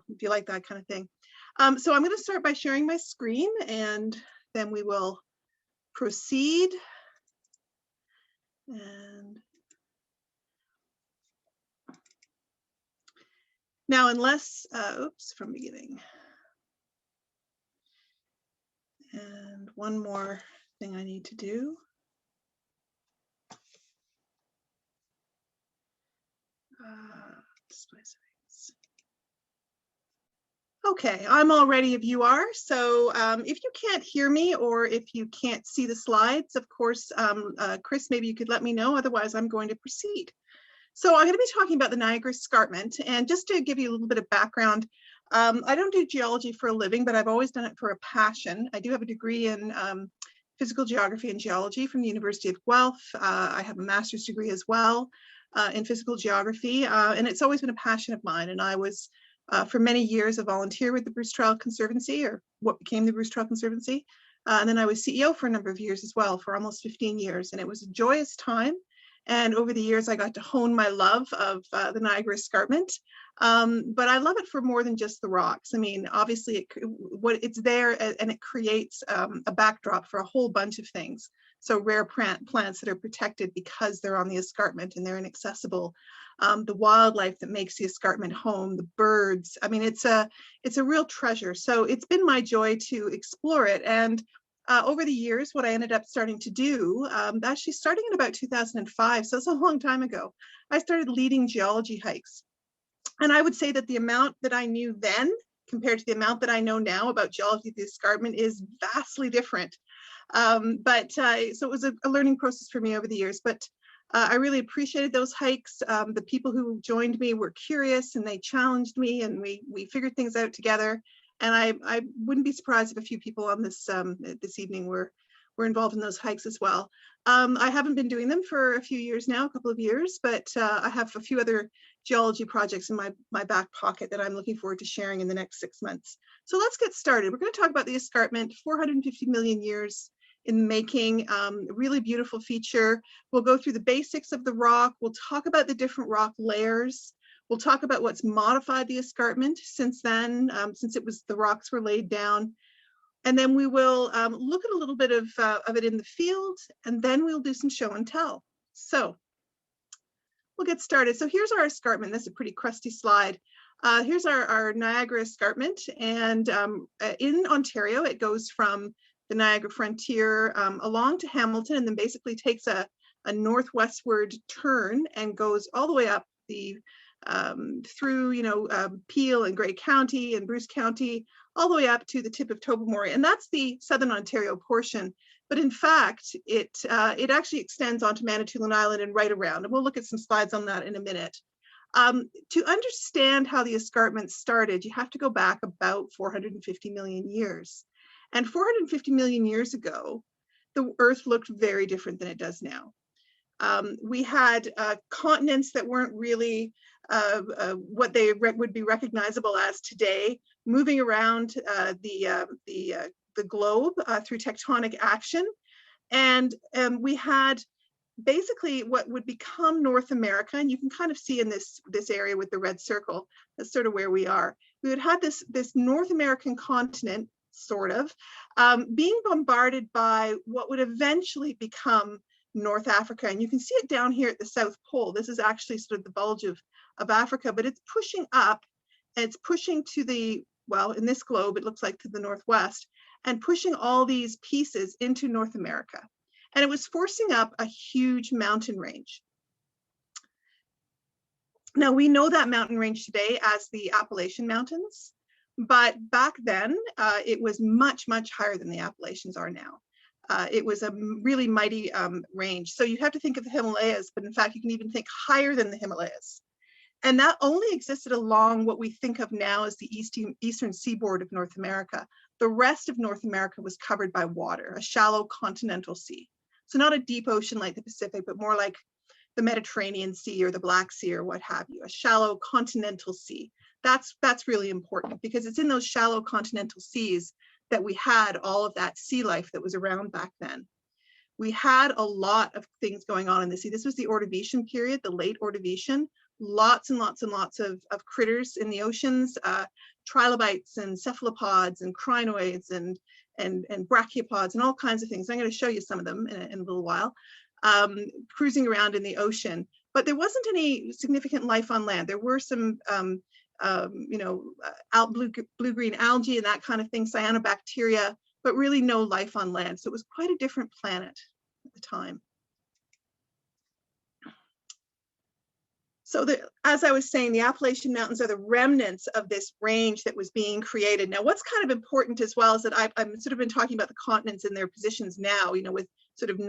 if you like that kind of thing. So I'm going to start by sharing my screen, and then we will proceed. And now, unless, oops, from beginning. And one more thing I need to do. Display settings. Okay, I'm all ready if you are. So if you can't hear me or if you can't see the slides, of course, Chris, maybe you could let me know. Otherwise, I'm going to proceed. So I'm going to be talking about the Niagara Escarpment. And just to give you a little bit of background, I don't do geology for a living, but I've always done it for a passion. I do have a degree in physical geography and geology from the University of Guelph. I have a master's degree as well in physical geography, and it's always been a passion of mine. And I was, for many years, a volunteer with the Bruce Trail Conservancy, or what became the Bruce Trail Conservancy. And then I was CEO for a number of years as well, for almost 15 years. And it was a joyous time. And over the years, I got to hone my love of the Niagara Escarpment. But I love it for more than just the rocks. I mean, obviously, it's there and it creates a backdrop for a whole bunch of things. So rare plants that are protected because they're on the escarpment and they're inaccessible. The wildlife that makes the escarpment home, the birds. I mean, it's a real treasure. So it's been my joy to explore it. And over the years, what I ended up starting to do, actually starting in about 2005, so it's a long time ago, I started leading geology hikes. And I would say that the amount that I knew then compared to the amount that I know now about geology of the escarpment is vastly different. So it was a learning process for me over the years, but I really appreciated those hikes. The people who joined me were curious and they challenged me, and we figured things out together. And I wouldn't be surprised if a few people on this this evening were involved in those hikes as well. I haven't been doing them for a few years now, a couple of years, but I have a few other geology projects in my back pocket that I'm looking forward to sharing in the next 6 months. So let's get started. We're going to talk about the escarpment, 450 million years in the making, really beautiful feature. We'll go through the basics of the rock. We'll talk about the different rock layers. We'll talk about what's modified the escarpment since then, since the rocks were laid down. And then we will look at a little bit of it in the field, and then we'll do some show and tell. So we'll get started. So here's our escarpment. This is a pretty crusty slide. Here's our Niagara Escarpment. And in Ontario, it goes from the Niagara frontier along to Hamilton, and then basically takes a northwestward turn and goes all the way up through Peel and Grey County and Bruce County, all the way up to the tip of Tobermory, and that's the southern Ontario portion. But in fact, it actually extends onto Manitou Island and right around, and we'll look at some slides on that in a minute. To understand how the escarpment started, you have to go back about 450 million years. And 450 million years ago, the Earth looked very different than it does now. We had continents that weren't really what they would be recognizable as today, moving around the globe through tectonic action. And we had basically what would become North America, and you can kind of see in this area with the red circle, that's sort of where we are. We would have this North American continent, sort of, being bombarded by what would eventually become North Africa. And you can see it down here at the South Pole. This is actually sort of the bulge of Africa, but it's pushing up, and it's pushing to the, well, in this globe, it looks like to the northwest, and pushing all these pieces into North America. And it was forcing up a huge mountain range. Now, we know that mountain range today as the Appalachian Mountains, but back then, it was much, much higher than the Appalachians are now. It was a really mighty range. So you have to think of the Himalayas, but in fact, you can even think higher than the Himalayas. And that only existed along what we think of now as the eastern seaboard of North America. The rest of North America was covered by water, a shallow continental sea. So not a deep ocean like the Pacific, but more like the Mediterranean Sea or the Black Sea or what have you, a shallow continental sea. That's really important, because it's in those shallow continental seas that we had all of that sea life that was around back then. We had a lot of things going on in the sea. This was the Ordovician period, the late Ordovician. lots and lots and lots of critters in the oceans, trilobites and cephalopods and crinoids and brachiopods and all kinds of things. I'm going to show you some of them in a little while, cruising around in the ocean. But there wasn't any significant life on land. There were some, you know, blue-green algae and that kind of thing, cyanobacteria, but really no life on land. So it was quite a different planet at the time. So as I was saying, the Appalachian Mountains are the remnants of this range that was being created. Now, what's kind of important as well is that I've sort of been talking about the continents and their positions now, you know, with sort of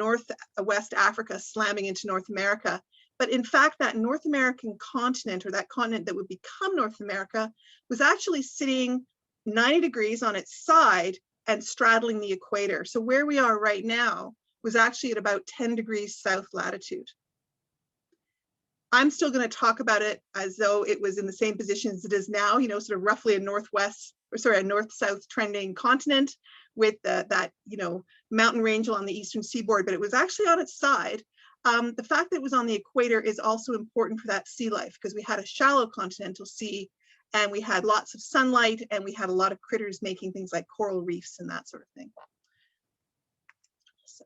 West Africa slamming into North America. But in fact, that North American continent, or that continent that would become North America, was actually sitting 90 degrees on its side and straddling the equator. So where we are right now was actually at about 10 degrees south latitude. I'm still going to talk about it as though it was in the same position as it is now, you know, sort of roughly a north-south trending continent with that, you know, mountain range along the eastern seaboard, but it was actually on its side. The fact that it was on the equator is also important for that sea life, because we had a shallow continental sea and we had lots of sunlight and we had a lot of critters making things like coral reefs and that sort of thing. So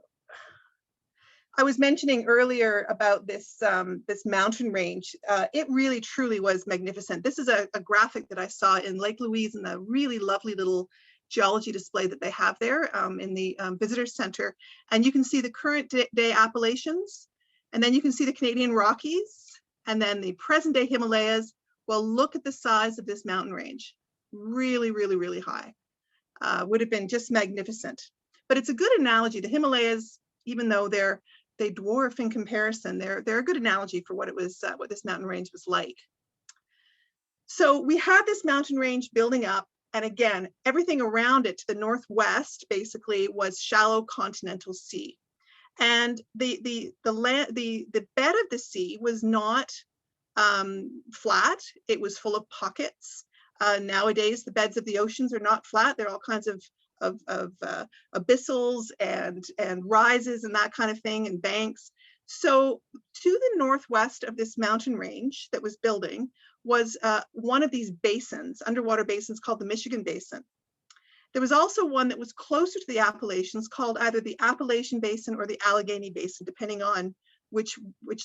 I was mentioning earlier about this, this mountain range. It really truly was magnificent. This is a graphic that I saw in Lake Louise in the really lovely little geology display that they have there in the visitor center. And you can see the current day Appalachians, and then you can see the Canadian Rockies, and then the present day Himalayas. Well, look at the size of this mountain range. Really, really, really high. Would have been just magnificent. But it's a good analogy. The Himalayas, even though they dwarf in comparison, they're a good analogy for what it was, what this mountain range was like. So we had this mountain range building up, and again, everything around it to the northwest basically was shallow continental sea. And the bed of the sea was not flat. It was full of pockets. Nowadays, the beds of the oceans are not flat. There are all kinds of abyssals and rises and that kind of thing, and banks. So to the northwest of this mountain range that was building was one of these basins, underwater basins, called the Michigan Basin. There was also one that was closer to the Appalachians, called either the Appalachian Basin or the Allegheny Basin, depending on which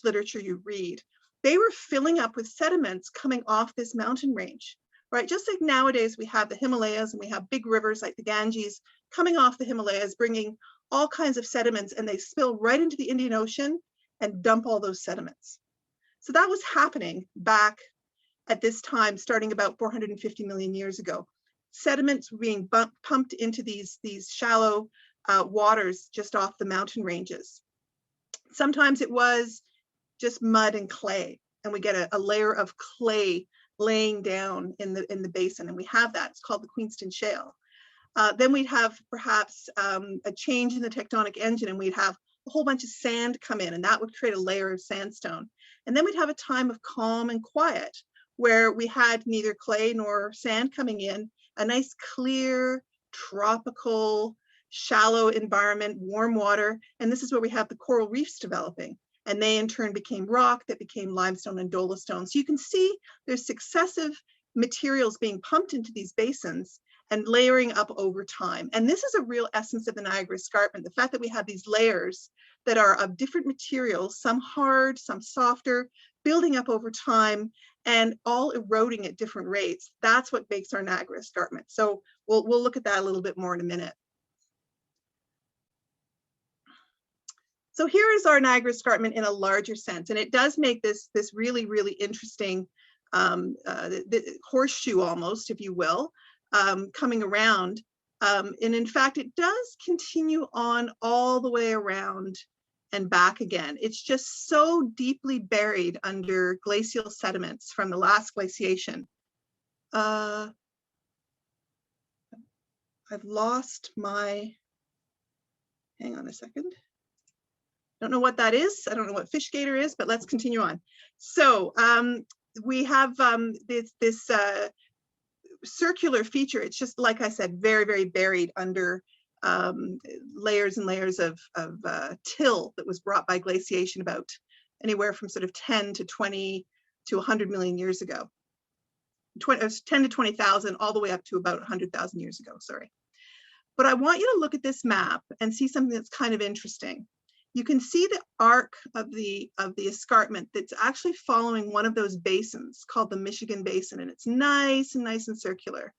literature you read. They were filling up with sediments coming off this mountain range. Right, just like nowadays we have the Himalayas and we have big rivers like the Ganges coming off the Himalayas, bringing all kinds of sediments, and they spill right into the Indian Ocean and dump all those sediments. So that was happening back at this time, starting about 450 million years ago. Sediments were being pumped into these shallow waters just off the mountain ranges. Sometimes it was just mud and clay, and we get a layer of clay laying down in the basin, and we have that. It's called the Queenston Shale. Then we'd have perhaps a change in the tectonic engine, and we'd have a whole bunch of sand come in, and that would create a layer of sandstone. And then we'd have a time of calm and quiet, where we had neither clay nor sand coming in, a nice clear, tropical, shallow environment, warm water, and this is where we have the coral reefs developing. And they in turn became rock that became limestone and dolostone. So you can see there's successive materials being pumped into these basins and layering up over time. And this is a real essence of the Niagara Escarpment, the fact that we have these layers that are of different materials, some hard, some softer, building up over time and all eroding at different rates. That's what makes our Niagara Escarpment. So we'll look at that a little bit more in a minute. So here is our Niagara Escarpment in a larger sense, and it does make this really, really interesting the horseshoe almost, if you will, coming around. And in fact, it does continue on all the way around and back again. It's just so deeply buried under glacial sediments from the last glaciation. I've lost my, hang on a second. Don't know what that is. I don't know what fish gator is, but let's continue on. So we have this circular feature. It's just, like I said, very, very buried under layers and layers of till that was brought by glaciation about anywhere from sort of 10 to 20 to 100 million years ago. 10 to 20,000 all the way up to about 100,000 years ago, sorry. But I want you to look at this map and see something that's kind of interesting. You can see the arc of the escarpment that's actually following one of those basins called the Michigan Basin, and it's nice and circular.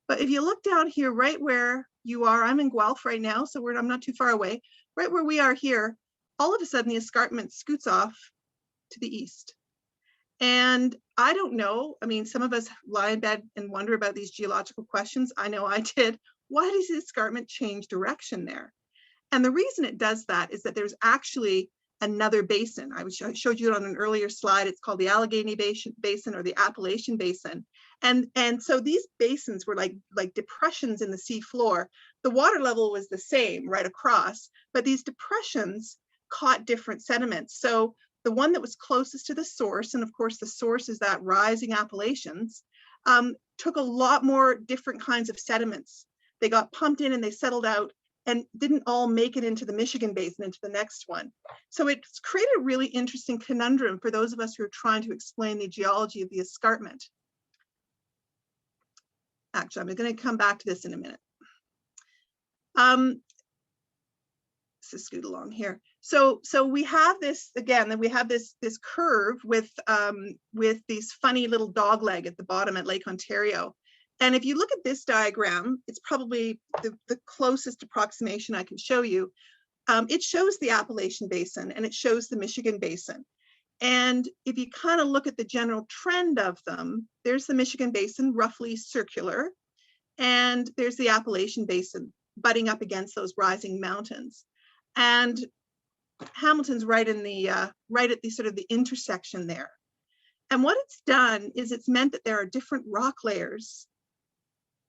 But if you look down here, right where you are, I'm in Guelph right now, so I'm not too far away. Right where we are here, all of a sudden the escarpment scoots off to the east. And I don't know, I mean, some of us lie in bed and wonder about these geological questions. I know I did. Why does the escarpment change direction there? And the reason it does that is that there's actually another basin. I showed you on an earlier slide. It's called the Allegheny Basin or the Appalachian Basin. And so these basins were like depressions in the sea floor. The water level was the same right across, but these depressions caught different sediments. So the one that was closest to the source, and of course the source is that rising Appalachians, took a lot more different kinds of sediments. They got pumped in and they settled out and didn't all make it into the Michigan Basin, into the next one. So it's created a really interesting conundrum for those of us who are trying to explain the geology of the escarpment. Actually, I'm going to come back to this in a minute. Let's scoot along here. So we have this, again, that we have this curve with these funny little dog leg at the bottom at Lake Ontario. And if you look at this diagram, it's probably the closest approximation I can show you. It shows the Appalachian Basin and it shows the Michigan Basin. And if you kind of look at the general trend of them, there's the Michigan Basin, roughly circular, and there's the Appalachian Basin butting up against those rising mountains. And Hamilton's right in the right at the sort of the intersection there. And what it's done is it's meant that there are different rock layers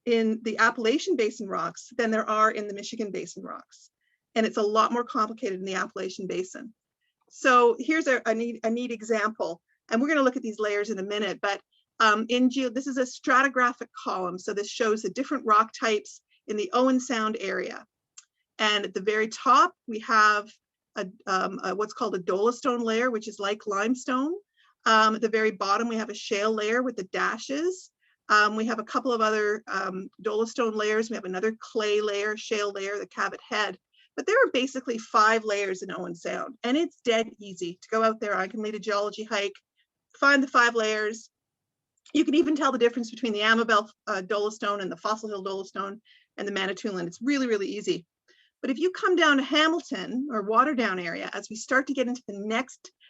in the Appalachian Basin rocks than there are in the Michigan Basin rocks. And it's a lot more complicated in the Appalachian Basin. So here's a neat example. And we're going to look at these layers in a minute, but this is a stratigraphic column. So this shows the different rock types in the Owen Sound area. And at the very top, we have what's called a Dolestone layer, which is like limestone. At the very bottom, we have a shale layer with the dashes. We have a couple of other Dolestone layers. We have another clay layer, shale layer, the Cabot head. But there are basically 5 layers in Owen Sound, and it's dead easy to go out there. I can lead a geology hike, find the 5 layers. You can even tell the difference between the Amabel Dolostone and the Fossil Hill Dolostone and the Manitou. It's really, really easy. But if you come down to Hamilton or Waterdown area, as we start to get into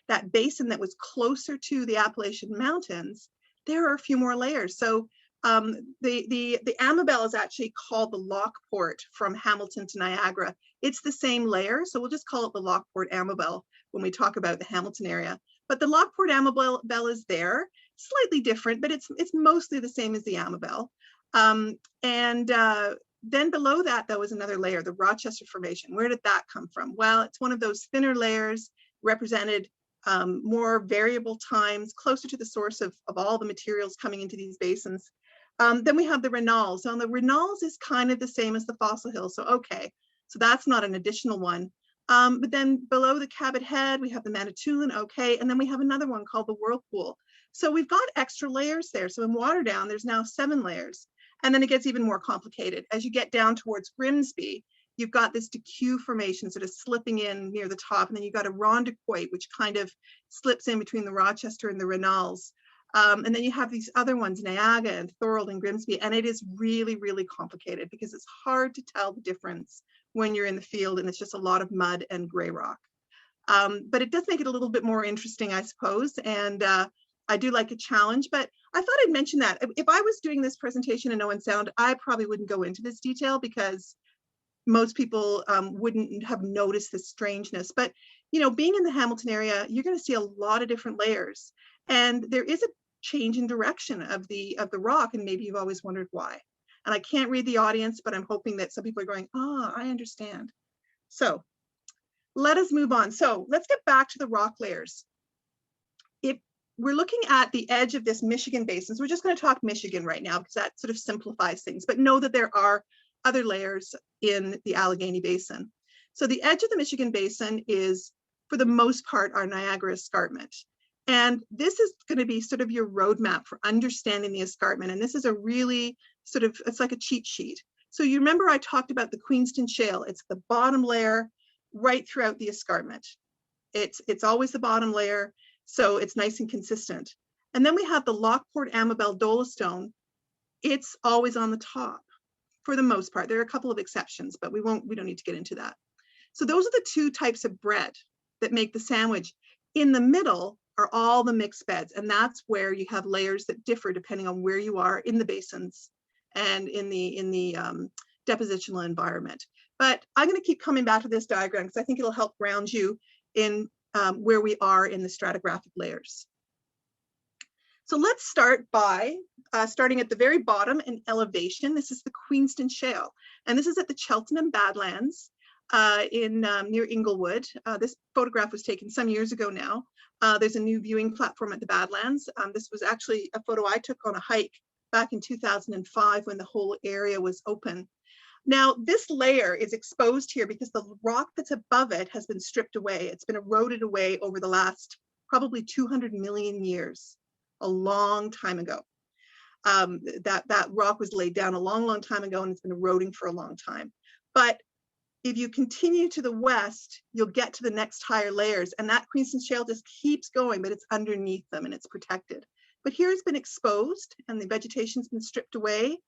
that basin that was closer to the Appalachian Mountains, there are a few more layers. So the Amabel is actually called the Lockport from Hamilton to Niagara. It's the same layer, so we'll just call it the Lockport Amabel when we talk about the Hamilton area. But the Lockport Amabel is there, slightly different, but it's mostly the same as the Amabel. Then below that, though, is another layer, the Rochester Formation. Where did that come from? Well, it's one of those thinner layers, represented more variable times, closer to the source of all the materials coming into these basins. Then we have the Renault Zone. The Renault is kind of the same as the Fossil Hill, so okay. So that's not an additional one. But then below the Cabot head, we have the Manitou, okay. And then we have another one called the Whirlpool. So we've got extra layers there. So in Waterdown, there's now 7 layers. And then it gets even more complicated. As you get down towards Grimsby, you've got this Deque formation sort of slipping in near the top. And then you've got a Rondequoit, which kind of slips in between the Rochester and the Renaults. And then you have these other ones, Niagara and Thorold and Grimsby. And it is really, really complicated because it's hard to tell the difference when you're in the field and it's just a lot of mud and gray rock. But it does make it a little bit more interesting, I suppose. And I do like a challenge, but I thought I'd mention that. If I was doing this presentation in Owen Sound, I probably wouldn't go into this detail because most people wouldn't have noticed this strangeness. But, you know, being in the Hamilton area, you're going to see a lot of different layers. And there is a change in direction of the rock, and maybe you've always wondered why. And I can't read the audience, but I'm hoping that some people are going, ah, I understand. So let us move on. So let's get back to the rock layers. If we're looking at the edge of this Michigan Basin, so we're just going to talk Michigan right now because that sort of simplifies things, but know that there are other layers in the Allegheny Basin. So the edge of the Michigan Basin is, for the most part, our Niagara Escarpment. And this is going to be sort of your roadmap for understanding the escarpment. And this is a really sort of, it's like a cheat sheet. So you remember I talked about the Queenston Shale. It's the bottom layer right throughout the escarpment. It's always the bottom layer, so it's nice and consistent. And then we have the Lockport Amabel Dolostone. It's always on the top for the most part. There are a couple of exceptions, but we don't need to get into that. So those are the two types of bread that make the sandwich. In the middle are all the mixed beds, and that's where you have layers that differ depending on where you are in the basins and in the depositional environment. But I'm going to keep coming back to this diagram because I think it'll help ground you in where we are in the stratigraphic layers. So let's start by starting at the very bottom in elevation. This is the Queenston Shale, and this is at the Cheltenham Badlands near Inglewood. This photograph was taken some years ago now. There's a new viewing platform at the Badlands. This was actually a photo I took on a hike back in 2005 when the whole area was open. Now, this layer is exposed here because the rock that's above it has been stripped away. It's been eroded away over the last probably 200 million years, a long time ago. That rock was laid down a long time ago, and it's been eroding for a long time. But if you continue to the west, you'll get to the next higher layers, and that Queenston Shale just keeps going, but it's underneath them and it's protected. But here it's been exposed and the vegetation's been stripped away.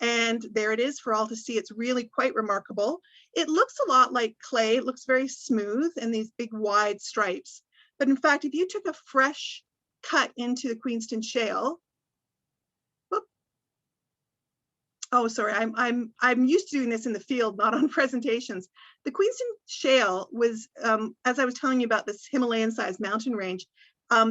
And there it is for all to see. It's really quite remarkable. It looks a lot like clay. It looks very smooth and these big wide stripes. But in fact, if you took a fresh cut into the Queenston Shale, whoop, oh, sorry, I'm used to doing this in the field, not on presentations. The Queenston Shale was, as I was telling you about this Himalayan-sized mountain range,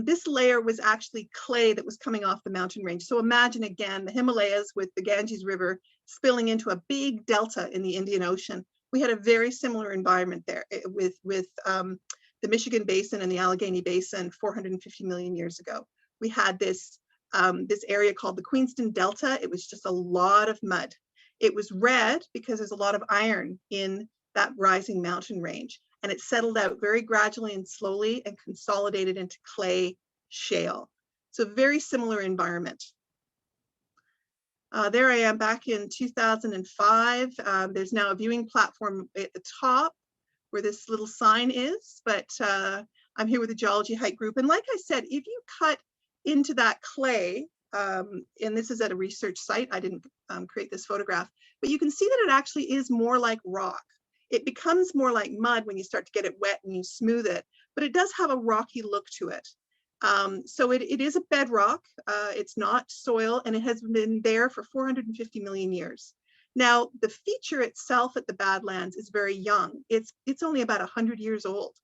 this layer was actually clay that was coming off the mountain range. So imagine again, the Himalayas with the Ganges River spilling into a big delta in the Indian Ocean. We had a very similar environment there with the Michigan Basin and the Allegheny Basin 450 million years ago. We had this area called the Queenston Delta. It was just a lot of mud. It was red because there's a lot of iron in that rising mountain range. And it settled out very gradually and slowly and consolidated into clay shale. So very similar environment. There I am back in 2005. There's now a viewing platform at the top where this little sign is, but I'm here with the Geology Hike group. And like I said, if you cut into that clay, and this is at a research site, I didn't create this photograph, but you can see that it actually is more like rock. It becomes more like mud when you start to get it wet and you smooth it, but it does have a rocky look to it. So it is a bedrock, it's not soil, and it has been there for 450 million years. Now, the feature itself at the Badlands is very young. It's only about 100 years old,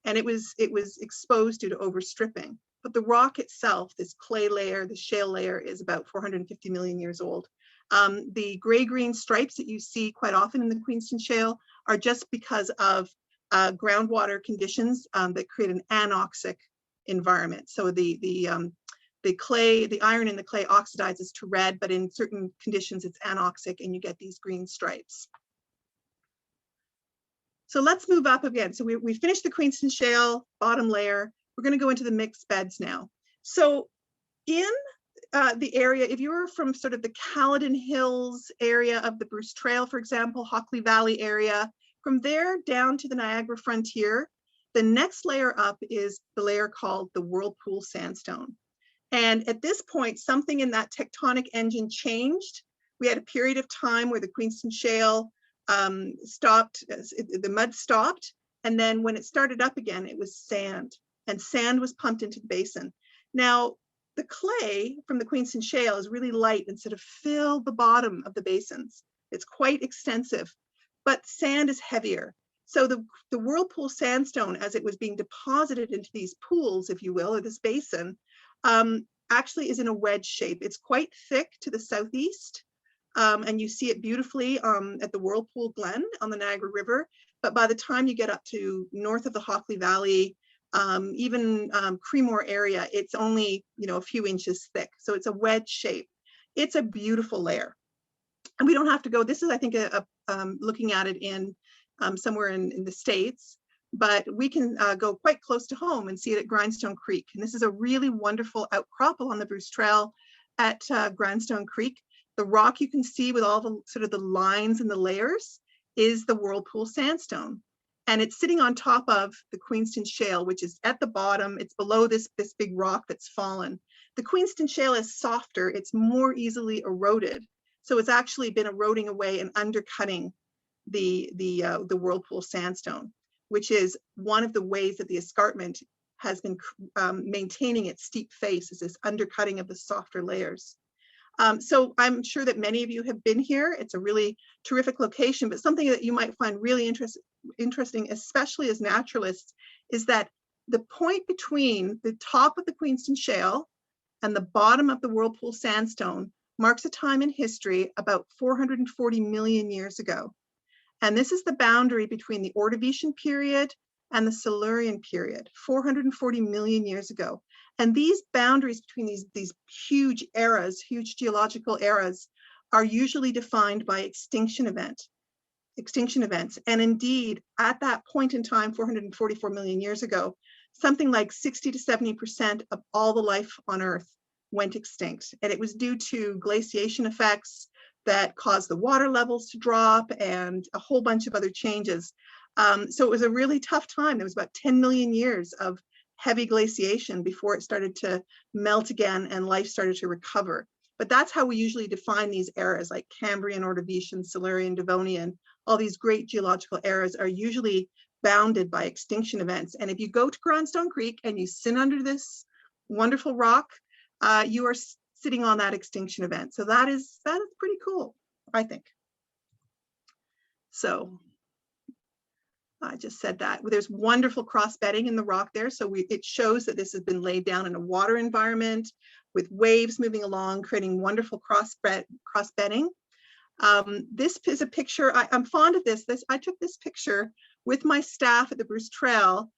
and it was exposed due to overstripping. But the rock itself, this clay layer, the shale layer, is about 450 million years old. The gray-green stripes that you see quite often in the Queenston Shale are just because of groundwater conditions that create an anoxic environment. So the iron in the clay oxidizes to red, but in certain conditions it's anoxic and you get these green stripes. So let's move up again. So we finished the Queenston Shale bottom layer. We're going to go into the mixed beds now. So in the area, if you were from sort of the Caledon Hills area of the Bruce Trail, for example, Hockley Valley area, from there down to the Niagara frontier, the next layer up is the layer called the Whirlpool Sandstone. And at this point, something in that tectonic engine changed. We had a period of time where the Queenston Shale stopped, the mud stopped, and then when it started up again, it was sand, and sand was pumped into the basin. Now, the clay from the Queenston Shale is really light and sort of filled the bottom of the basins. It's quite extensive, but sand is heavier. So the Whirlpool Sandstone, as it was being deposited into these pools, if you will, or this basin, actually is in a wedge shape. It's quite thick to the southeast, and you see it beautifully at the Whirlpool Glen on the Niagara River. But by the time you get up to north of the Hockley Valley, even Creemore area, it's only a few inches thick. So it's a wedge shape. It's a beautiful layer. And we don't have to go, this is, I think, looking at it in somewhere in the States. but we can go quite close to home and see it at Grindstone Creek. And this is a really wonderful outcrop along the Bruce Trail at Grindstone Creek. The rock you can see with all the sort of the lines and the layers is the Whirlpool Sandstone. And it's sitting on top of the Queenston Shale, which is at the bottom. It's below this big rock that's fallen. The Queenston Shale is softer. It's more easily eroded. So it's actually been eroding away and undercutting the Whirlpool Sandstone, which is one of the ways that the escarpment has been maintaining its steep face, is this undercutting of the softer layers. So I'm sure that many of you have been here. It's a really terrific location, but something that you might find really interesting, especially as naturalists, is that the point between the top of the Queenston Shale and the bottom of the Whirlpool Sandstone marks a time in history about 440 million years ago. And this is the boundary between the Ordovician period and the Silurian period, 440 million years ago. And these boundaries between these huge eras, huge geological eras, are usually defined by extinction events. And indeed, at that point in time, 444 million years ago, something like 60 to 70% of all the life on Earth went extinct. And it was due to glaciation effects that caused the water levels to drop and a whole bunch of other changes. So it was a really tough time. There was about 10 million years of heavy glaciation before it started to melt again and life started to recover. But that's how we usually define these eras, like Cambrian, Ordovician, Silurian, Devonian. All these great geological eras are usually bounded by extinction events. And if you go to Grindstone Creek and you sit under this wonderful rock, you are sitting on that extinction event. So that is pretty cool, I think. So I just said that. There's wonderful cross bedding in the rock there. So it shows that this has been laid down in a water environment with waves moving along, creating wonderful cross bedding. This is a picture, I'm fond of this. I took this picture with my staff at the Bruce Trail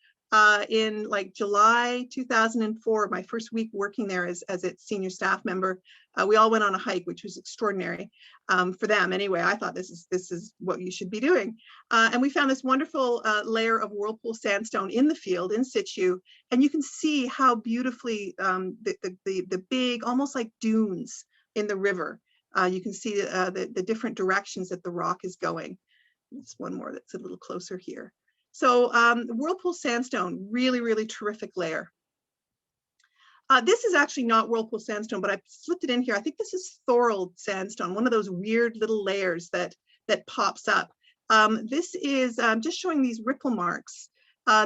in like July 2004, my first week working there as its senior staff member. We all went on a hike, which was extraordinary for them. Anyway, I thought this is what you should be doing. And we found this wonderful layer of Whirlpool Sandstone in the field, in situ, and you can see how beautifully the big, almost like dunes in the river. You can see the different directions that the rock is going. There's one more that's a little closer here. So Whirlpool Sandstone, really, really terrific layer. This is actually not Whirlpool Sandstone, but I slipped it in here. I think this is Thorold Sandstone, one of those weird little layers that pops up. This is just showing these ripple marks.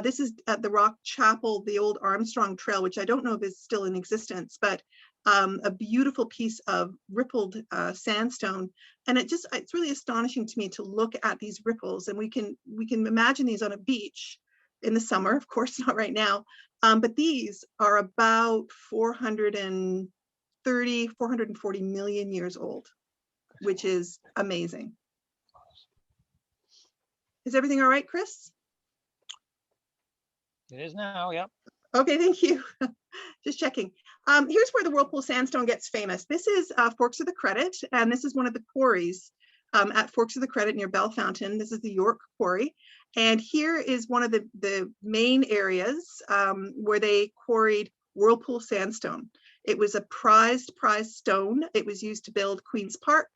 This is at the Rock Chapel, the old Armstrong Trail, which I don't know if is still in existence, but a beautiful piece of rippled sandstone. And it's really astonishing to me to look at these ripples, and we can imagine these on a beach in the summer, of course, not right now, but these are about 440 million years old, which is amazing. Is everything all right, Chris? It is now, yep. Okay, thank you. Just checking. Here's where the Whirlpool Sandstone gets famous. This is Forks of the Credit, and this is one of the quarries at Forks of the Credit near Bellefontaine. This is the York Quarry. And here is one of the main areas where they quarried Whirlpool Sandstone. It was a prized stone. It was used to build Queen's Park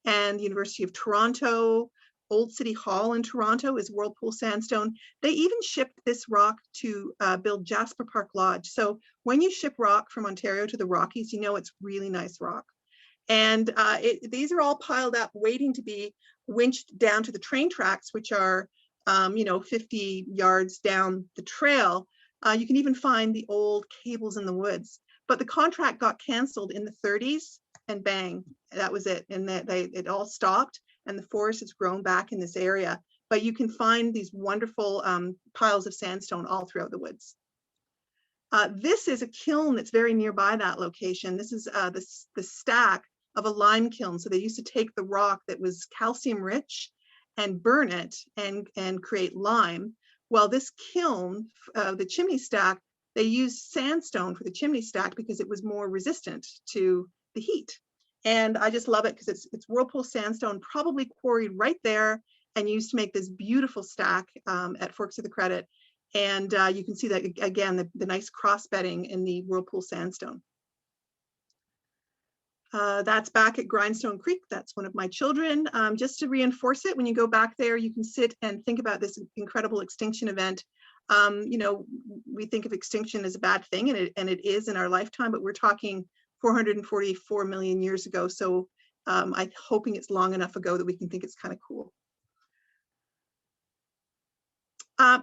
and the University of Toronto. Old City Hall in Toronto is Whirlpool Sandstone. They even shipped this rock to build Jasper Park Lodge. So when you ship rock from Ontario to the Rockies, you know it's really nice rock. And these are all piled up, waiting to be winched down to the train tracks, which are 50 yards down the trail. You can even find the old cables in the woods. But the contract got canceled in the 30s, and bang, that was it. And it all stopped. And the forest has grown back in this area, but you can find these wonderful piles of sandstone all throughout the woods. This is a kiln that's very nearby that location. This is the stack of a lime kiln. So they used to take the rock that was calcium rich and burn it and create lime. Well, this kiln, the chimney stack, they used sandstone for the chimney stack because it was more resistant to the heat. And I just love it because it's Whirlpool Sandstone, probably quarried right there and used to make this beautiful stack at Forks of the Credit. And you can see that again, the nice cross bedding in the Whirlpool Sandstone. That's back at Grindstone Creek. That's one of my children. Just to reinforce it, when you go back there, you can sit and think about this incredible extinction event. You know, we think of extinction as a bad thing, and it is in our lifetime, but we're talking 444 million years ago. So I'm hoping it's long enough ago that we can think it's kind of cool.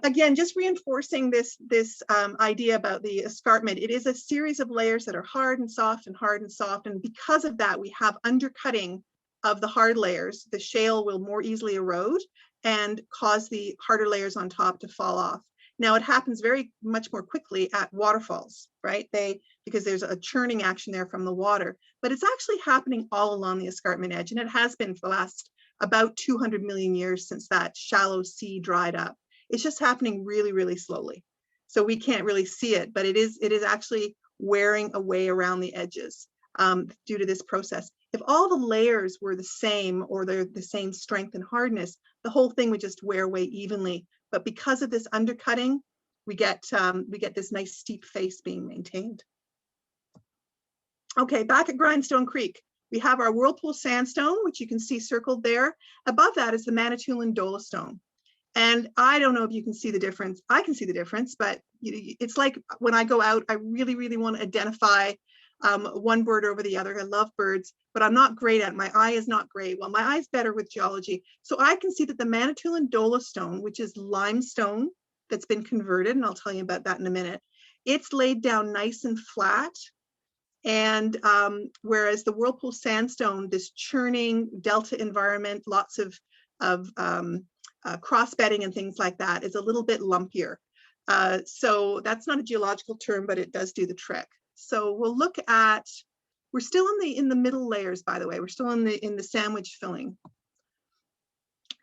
Again, just reinforcing this idea about the escarpment. It is a series of layers that are hard and soft and hard and soft. And because of that, we have undercutting of the hard layers. The shale will more easily erode and cause the harder layers on top to fall off. Now, it happens very much more quickly at waterfalls, right? Because there's a churning action there from the water, but it's actually happening all along the escarpment edge. And it has been for the last about 200 million years since that shallow sea dried up. It's just happening really, really slowly. So we can't really see it, but it is actually wearing away around the edges due to this process. If all the layers were the same, or they're the same strength and hardness, the whole thing would just wear away evenly. But because of this undercutting, we get this nice steep face being maintained. Okay, back at Grindstone Creek, we have our Whirlpool Sandstone, which you can see circled there. Above that is the Manitou and Dolestone. And I don't know if you can see the difference. I can see the difference, but it's like when I go out, I really, really want to identify one bird over the other. I love birds, but I'm not great at it. My eye is not great. Well, my eye's better with geology. So I can see that the Manitou and Dolestone, which is limestone that's been converted, and I'll tell you about that in a minute, it's laid down nice and flat. And whereas the Whirlpool Sandstone, this churning delta environment, lots of cross bedding and things like that, is a little bit lumpier. So that's not a geological term, but it does do the trick. So we'll look at, we're still in the middle layers, by the way. We're still in the sandwich filling.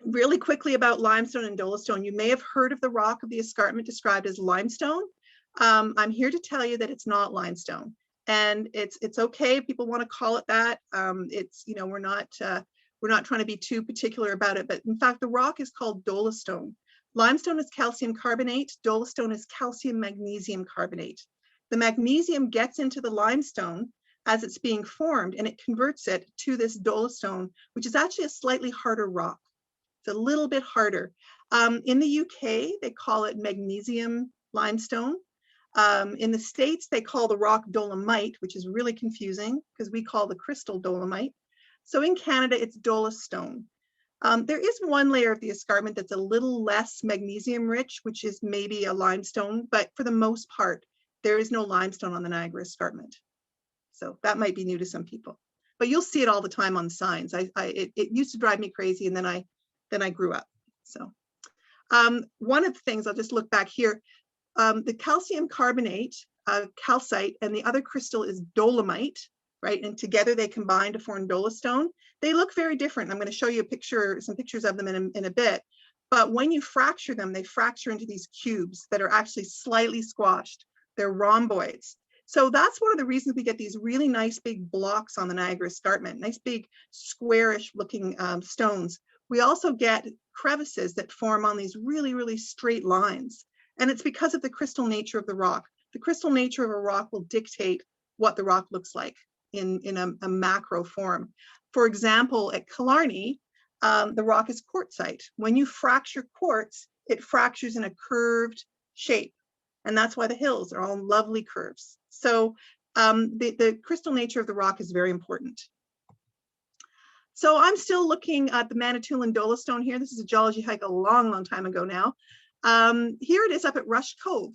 Really quickly about limestone and dolostone. You may have heard of the rock of the escarpment described as limestone. I'm here to tell you that it's not limestone, and it's okay if people want to call it that. It's, you know, we're not trying to be too particular about it, but in fact, the rock is called dolostone. Limestone is calcium carbonate. Dolostone is calcium magnesium carbonate. The magnesium gets into the limestone as it's being formed, and it converts it to this dolostone, which is actually a slightly harder rock. It's a little bit harder. In the UK, they call it magnesium limestone. In the States, they call the rock dolomite, which is really confusing because we call the crystal dolomite. So in Canada, it's dolostone. There is one layer of the escarpment that's a little less magnesium rich, which is maybe a limestone, but for the most part, there is no limestone on the Niagara Escarpment. So that might be new to some people, but you'll see it all the time on signs. It used to drive me crazy, and then I grew up. So one of the things, I'll just look back here, the calcium carbonate, calcite, and the other crystal is dolomite, right? And together they combine to form dolostone. They look very different. I'm going to show you some pictures of them in a bit. But when you fracture them, they fracture into these cubes that are actually slightly squashed. They're rhomboids. So that's one of the reasons we get these really nice big blocks on the Niagara Escarpment, nice big squarish looking stones. We also get crevices that form on these really, really straight lines. And it's because of the crystal nature of the rock. The crystal nature of a rock will dictate what the rock looks like in a macro form. For example, at Killarney, the rock is quartzite. When you fracture quartz, it fractures in a curved shape. And that's why the hills are all lovely curves. So the crystal nature of the rock is very important. So I'm still looking at the Manitou and Dolostone here. This is a geology hike a long, long time ago now. Here it is up at Rush Cove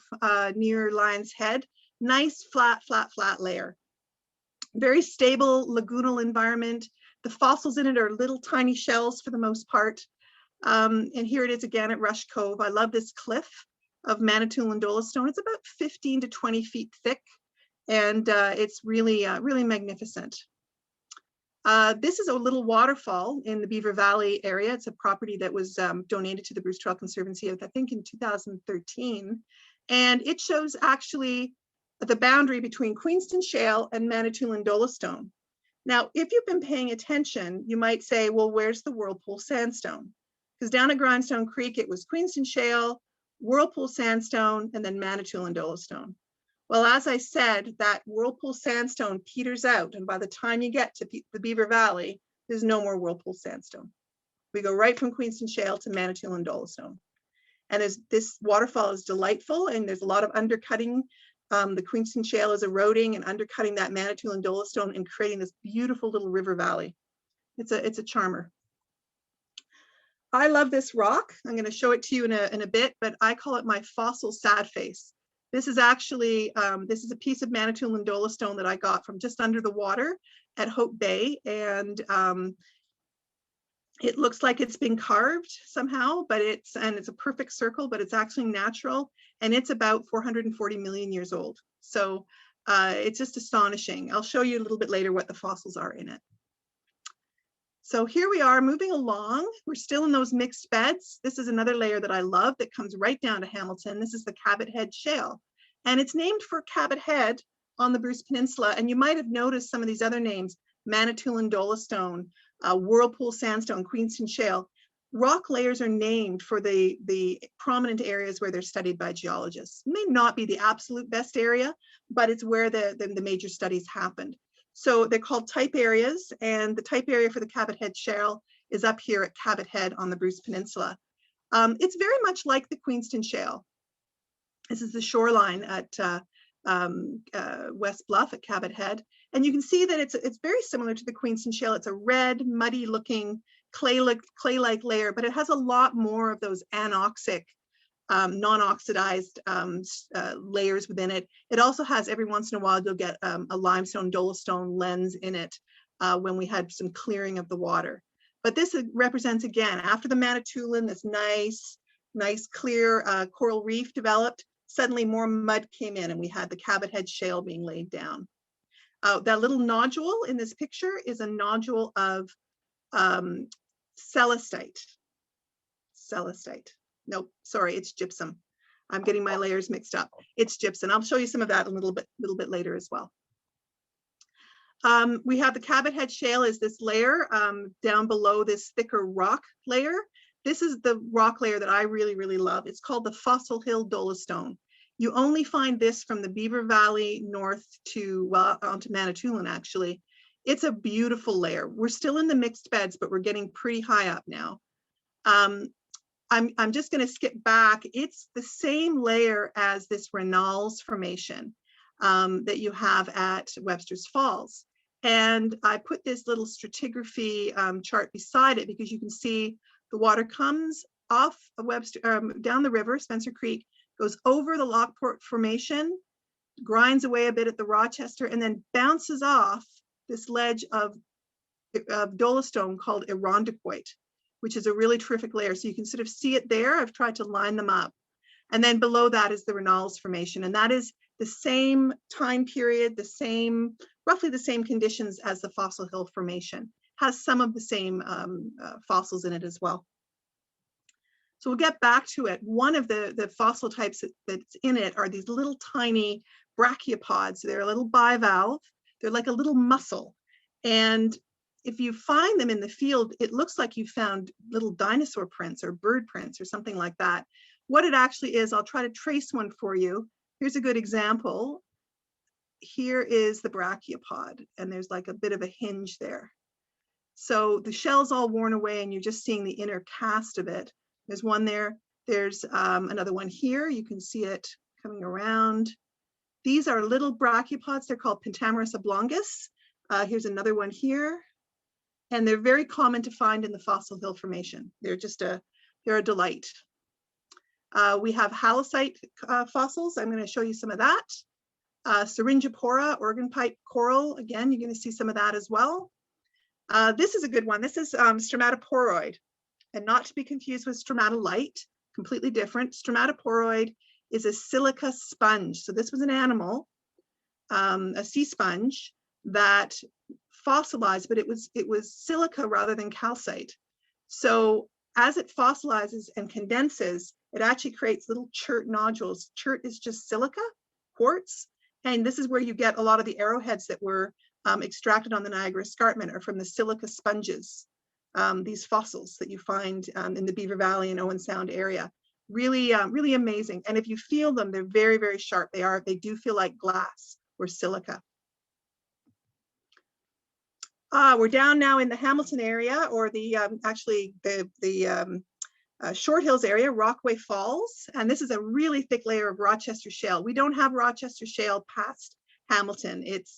near Lion's Head. Nice, flat layer. Very stable lagoonal environment. The fossils in it are little tiny shells for the most part. And here it is again at Rush Cove. I love this cliff of Manitou and Dolostone. It's about 15 to 20 feet thick, and it's really, really magnificent. This is a little waterfall in the Beaver Valley area. It's a property that was donated to the Bruce Trail Conservancy, I think, in 2013. And it shows actually the boundary between Queenston Shale and Manitou and Dolostone. Now, if you've been paying attention, you might say, well, where's the Whirlpool Sandstone? Because down at Grindstone Creek, it was Queenston Shale, Whirlpool Sandstone, and then Manitou and Dolestone. Well, as I said, that Whirlpool Sandstone peters out, and by the time you get to the Beaver Valley, there's no more Whirlpool Sandstone. We go right from Queenston Shale to Manitou and Dolestone. And this waterfall is delightful, and there's a lot of undercutting. The Queenston Shale is eroding and undercutting that Manitou and Dolestone and creating this beautiful little river valley. It's a charmer. I love this rock. I'm going to show it to you in a bit, but I call it my fossil sad face. This is actually, this is a piece of Manitou and Dolestone that I got from just under the water at Hope Bay. And it looks like it's been carved somehow, but it's a perfect circle, but it's actually natural. And it's about 440 million years old. So it's just astonishing. I'll show you a little bit later what the fossils are in it. So here we are moving along. We're still in those mixed beds. This is another layer that I love that comes right down to Hamilton. This is the Cabot Head Shale. And it's named for Cabot Head on the Bruce Peninsula. And you might have noticed some of these other names, Manitou and Dolestone, Whirlpool Sandstone, Queenston Shale. Rock layers are named for the prominent areas where they're studied by geologists. It may not be the absolute best area, but it's where the major studies happened. So they're called type areas, and the type area for the Cabot Head Shale is up here at Cabot Head on the Bruce Peninsula. It's very much like the Queenston Shale. This is the shoreline at West Bluff at Cabot Head. And you can see that it's very similar to the Queenston Shale. It's a red, muddy looking clay-like layer, but it has a lot more of those anoxic, non-oxidized layers within it. It also has, every once in a while, you'll get a limestone dolostone lens in it when we had some clearing of the water. But this represents, again, after the Manitoulin, this nice clear coral reef developed, suddenly more mud came in and we had the Cabot Head Shale being laid down. That little nodule in this picture is a nodule of celestite. Nope, sorry, it's gypsum. I'm getting my layers mixed up. It's gypsum. I'll show you some of that a little bit later as well. We have the Cabot Head Shale is this layer down below this thicker rock layer. This is the rock layer that I really, really love. It's called the Fossil Hill Dolostone. You only find this from the Beaver Valley north to, well, onto Manitoulin, actually. It's a beautiful layer. We're still in the mixed beds, but we're getting pretty high up now. I'm just going to skip back. It's the same layer as this Renault formation that you have at Webster's Falls. And I put this little stratigraphy chart beside it because you can see the water comes off of Webster, down the river, Spencer Creek, goes over the Lockport Formation, grinds away a bit at the Rochester, and then bounces off this ledge of dolostone called Irondequoit, which is a really terrific layer. So you can sort of see it there. I've tried to line them up. And then below that is the Renault Formation. And that is the same time period, roughly the same conditions as the Fossil Hill Formation. Has some of the same fossils in it as well. So we'll get back to it. One of the fossil types that's in it are these little tiny brachiopods. They're a little bivalve. They're like a little mussel. And if you find them in the field, it looks like you found little dinosaur prints or bird prints or something like that. What it actually is, I'll try to trace one for you. Here's a good example. Here is the brachiopod, and there's like a bit of a hinge there. So the shell's all worn away and you're just seeing the inner cast of it. There's one there. There's another one here. You can see it coming around. These are little brachiopods. They're called Pentamerus oblongus. Here's another one here. And they're very common to find in the Fossil Hill Formation. They're a delight. We have Halocyte fossils. I'm going to show you some of that. Syringipora, organ pipe coral. Again, you're going to see some of that as well. This is a good one. This is Stromatoporoid, and not to be confused with stromatolite, completely different. Stromatoporoid is a silica sponge. So this was an animal, a sea sponge that fossilized, but it was silica rather than calcite. So as it fossilizes and condenses, it actually creates little chert nodules. Chert is just silica, quartz, and this is where you get a lot of the arrowheads that were extracted on the Niagara Escarpment are from the silica sponges, these fossils that you find in the Beaver Valley and Owen Sound area. Really, really amazing. And if you feel them, they're very, very sharp. They do feel like glass or silica. We're down now in the Hamilton area, or the actually the Short Hills area, Rockaway Falls. And this is a really thick layer of Rochester Shale. We don't have Rochester Shale past Hamilton. It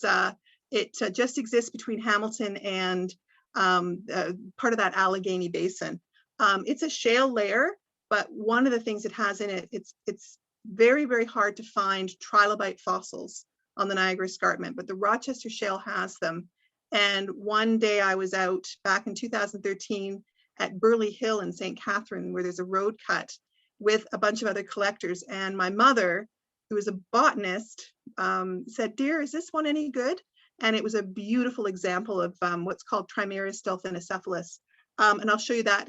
just exists between Hamilton and part of that Allegheny Basin. It's a shale layer, but one of the things it has in it, it's very, very hard to find trilobite fossils on the Niagara Escarpment, but the Rochester Shale has them. And one day I was out back in 2013 at Burley Hill in St. Catherine, where there's a road cut, with a bunch of other collectors. And my mother, who is a botanist, said, "Dear, is this one any good?" And it was a beautiful example of what's called Trimeris delphinocephalus. And I'll show you that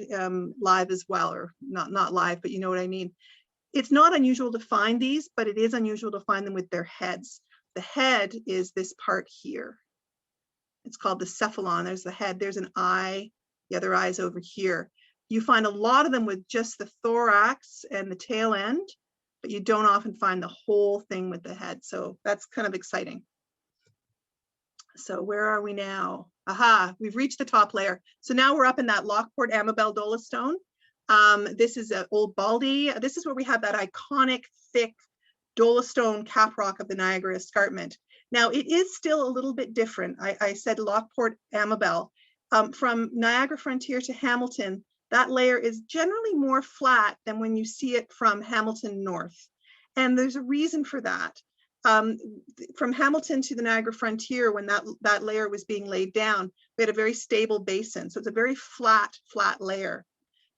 live as well, or not live, but you know what I mean. It's not unusual to find these, but it is unusual to find them with their heads. The head is this part here. It's called the cephalon. There's the head, there's an eye, the other eye is over here. You find a lot of them with just the thorax and the tail end, but you don't often find the whole thing with the head. So that's kind of exciting. So where are we now? Aha, we've reached the top layer. So now we're up in that Lockport Amabel Dolostone. This is an old baldy. This is where we have that iconic thick Dolostone cap rock of the Niagara Escarpment. Now it is still a little bit different. I said Lockport Amabel. From Niagara Frontier to Hamilton, that layer is generally more flat than when you see it from Hamilton North. And there's a reason for that. From Hamilton to the Niagara Frontier, when that layer was being laid down, we had a very stable basin. So it's a very flat layer.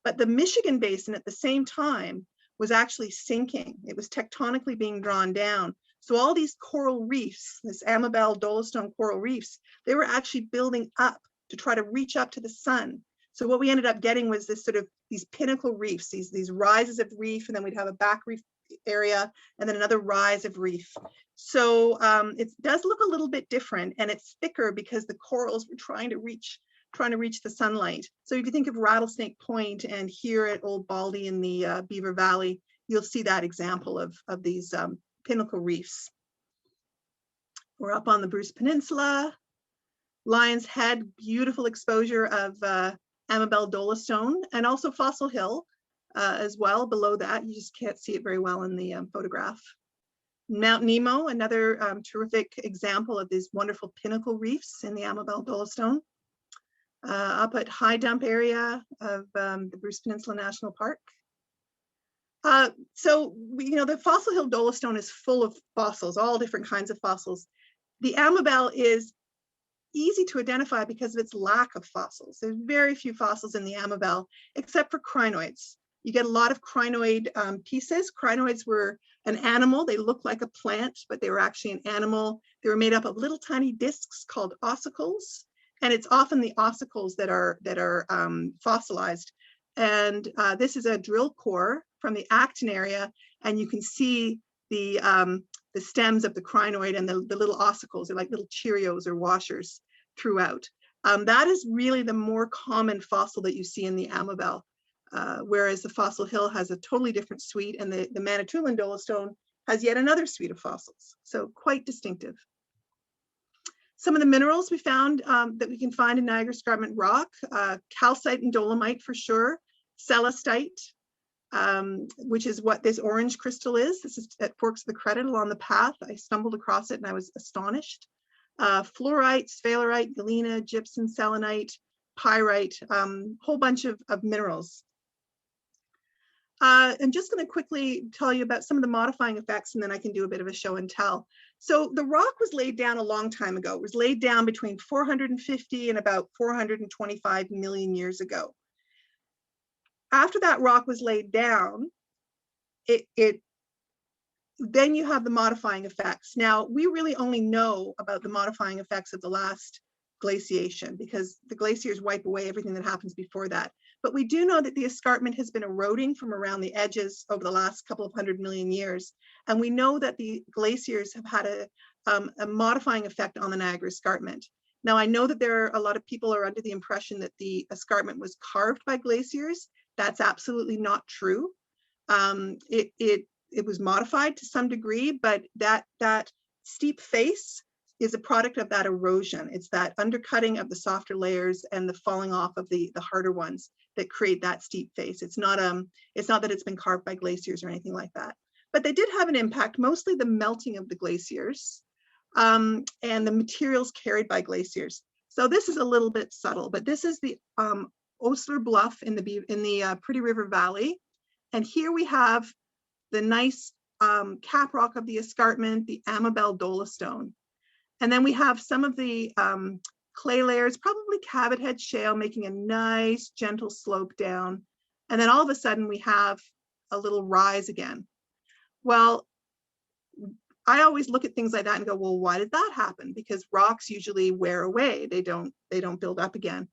But the Michigan Basin at the same time was actually sinking. It was tectonically being drawn down. So all these coral reefs, this Amabel Dolostone coral reefs, they were actually building up to try to reach up to the sun. So what we ended up getting was this sort of these pinnacle reefs, these rises of reef, and then we'd have a back reef area and then another rise of reef. So it does look a little bit different, and it's thicker because the corals were trying to reach the sunlight. So if you think of Rattlesnake Point and here at Old Baldy in the Beaver Valley, you'll see that example of these pinnacle reefs. We're up on the Bruce Peninsula, Lion's Head, beautiful exposure of Amabel Dolostone, and also Fossil Hill as well below that. You just can't see it very well in the photograph. Mount Nemo, another terrific example of these wonderful pinnacle reefs in the Amabel Dolostone. Up at High Dump area of the Bruce Peninsula National Park. So the Fossil Hill Dolostone is full of fossils, all different kinds of fossils. The Amabel is easy to identify because of its lack of fossils. There's very few fossils in the Amabel, except for crinoids. You get a lot of crinoid pieces. Crinoids were an animal. They look like a plant, but they were actually an animal. They were made up of little tiny discs called ossicles. And it's often the ossicles that are fossilized. And this is a drill core from the Acton area, and you can see the stems of the crinoid and the little ossicles. They're like little Cheerios or washers throughout. That is really the more common fossil that you see in the Amabel, whereas the Fossil Hill has a totally different suite, and the Manitou Dolostone has yet another suite of fossils. So quite distinctive. Some of the minerals we found that we can find in Niagara Escarpment rock, calcite and dolomite for sure, celestite, which is what this orange crystal is. This is at Forks of the Credit along the path. I stumbled across it and I was astonished. Fluorite, sphalerite, galena, gypsum, selenite, pyrite, whole bunch of minerals. I'm just going to quickly tell you about some of the modifying effects, and then I can do a bit of a show and tell. So the rock was laid down a long time ago. It was laid down between 450 and about 425 million years ago. After that rock was laid down, then you have the modifying effects. Now, we really only know about the modifying effects of the last glaciation because the glaciers wipe away everything that happens before that. But we do know that the escarpment has been eroding from around the edges over the last couple of 100 million years. And we know that the glaciers have had a modifying effect on the Niagara Escarpment. Now, I know that there are a lot of people are under the impression that the escarpment was carved by glaciers. That's absolutely not true. It was modified to some degree, but that steep face is a product of that erosion. It's that undercutting of the softer layers and the falling off of the harder ones that create that steep face. It's not that it's been carved by glaciers or anything like that. But they did have an impact, mostly the melting of the glaciers and the materials carried by glaciers. So this is a little bit subtle, but this is the Osler Bluff in the Pretty River Valley. And here we have the nice cap rock of the escarpment, the Amabel Dolostone. And then we have some of the clay layers, probably Cabot Head Shale, making a nice gentle slope down. And then all of a sudden we have a little rise again. Well, I always look at things like that and go, well, why did that happen? Because rocks usually wear away. They don't build up again.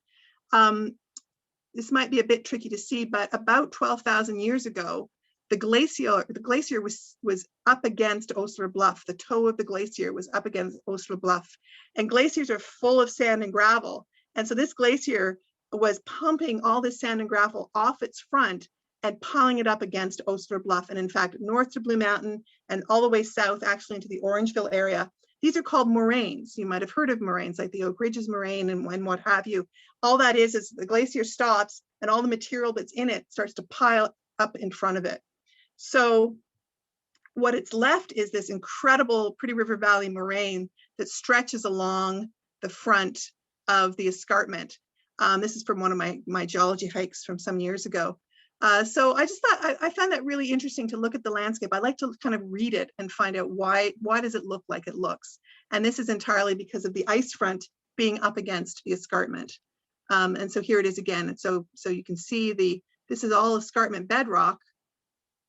This might be a bit tricky to see, but about 12,000 years ago, the glacier was up against Osler Bluff. The toe of the glacier was up against Osler Bluff. And glaciers are full of sand and gravel. And so this glacier was pumping all this sand and gravel off its front and piling it up against Osler Bluff. And in fact, north to Blue Mountain and all the way south, actually into the Orangeville area. These are called moraines. You might have heard of moraines, like the Oak Ridges moraine and what have you. All that is the glacier stops and all the material that's in it starts to pile up in front of it. So what it's left is this incredible Pretty River Valley moraine that stretches along the front of the escarpment. This is from one of my geology hikes from some years ago. So I just thought, I found that really interesting to look at the landscape. I like to kind of read it and find out why does it look like it looks. And this is entirely because of the ice front being up against the escarpment. And so here it is again. And so you can see this is all escarpment bedrock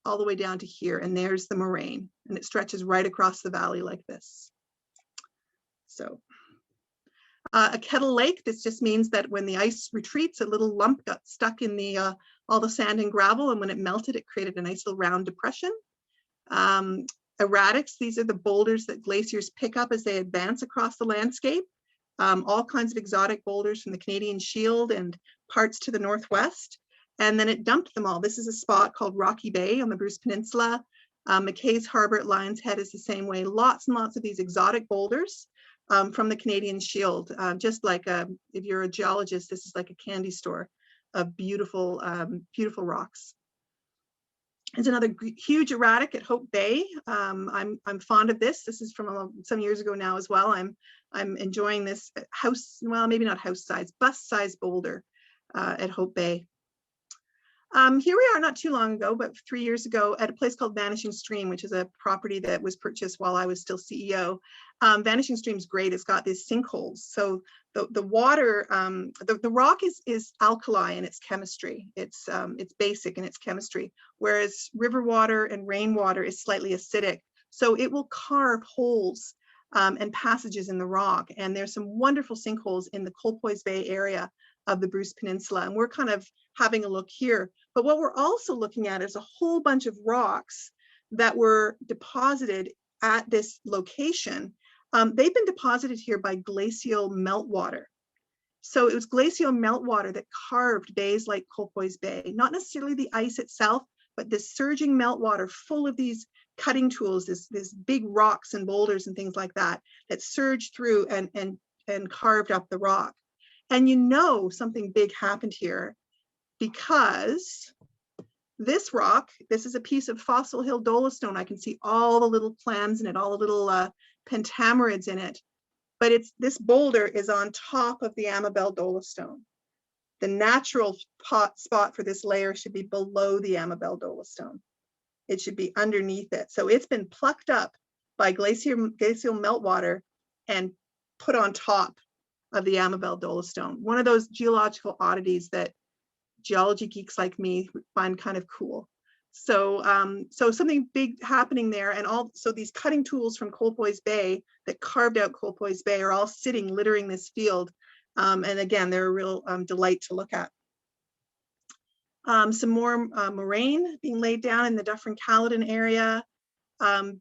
all the way down to here. And there's the moraine, and it stretches right across the valley like this. So a Kettle Lake, this just means that when the ice retreats, a little lump got stuck in all the sand and gravel, and when it melted, it created a nice little round depression. Erratics, these are the boulders that glaciers pick up as they advance across the landscape. All kinds of exotic boulders from the Canadian Shield and parts to the northwest. And then it dumped them all. This is a spot called Rocky Bay on the Bruce Peninsula. McKay's Harbor at Lions Head is the same way. Lots and lots of these exotic boulders from the Canadian Shield. Just like if you're a geologist, this is like a candy store of beautiful, beautiful rocks. There's another huge erratic at Hope Bay. I'm fond of this. This is from some years ago now as well. I'm enjoying this house, well, maybe not house size, bus size boulder at Hope Bay. Here we are not too long ago, but 3 years ago at a place called Vanishing Stream, which is a property that was purchased while I was still CEO. Vanishing Stream's great. It's got these sinkholes. So the water, the rock is alkali in its chemistry. It's basic in its chemistry, whereas river water and rainwater is slightly acidic. So it will carve holes and passages in the rock. And there's some wonderful sinkholes in the Colpoys Bay area of the Bruce Peninsula. And we're kind of having a look here. But what we're also looking at is a whole bunch of rocks that were deposited at this location. They've been deposited here by glacial meltwater. So it was glacial meltwater that carved bays like Colpoys Bay, not necessarily the ice itself, but this surging meltwater full of these cutting tools, this big rocks and boulders and things like that surged through and carved up the rock. And you know something big happened here because this rock, this is a piece of Fossil Hill Dolostone. I can see all the little clams in it, all the little pentamerids in it. But this boulder is on top of the Amabel Dolostone. The natural spot for this layer should be below the Amabel Dolostone. It should be underneath it. So it's been plucked up by glacial meltwater and put on top of the Amabel Dolostone. One of those geological oddities that geology geeks like me find kind of cool. So so something big happening there, and so these cutting tools from Colpoys Bay that carved out Colpoys Bay are all sitting littering this field. And again, they're a real delight to look at. Some more moraine being laid down in the Dufferin-Caledon area.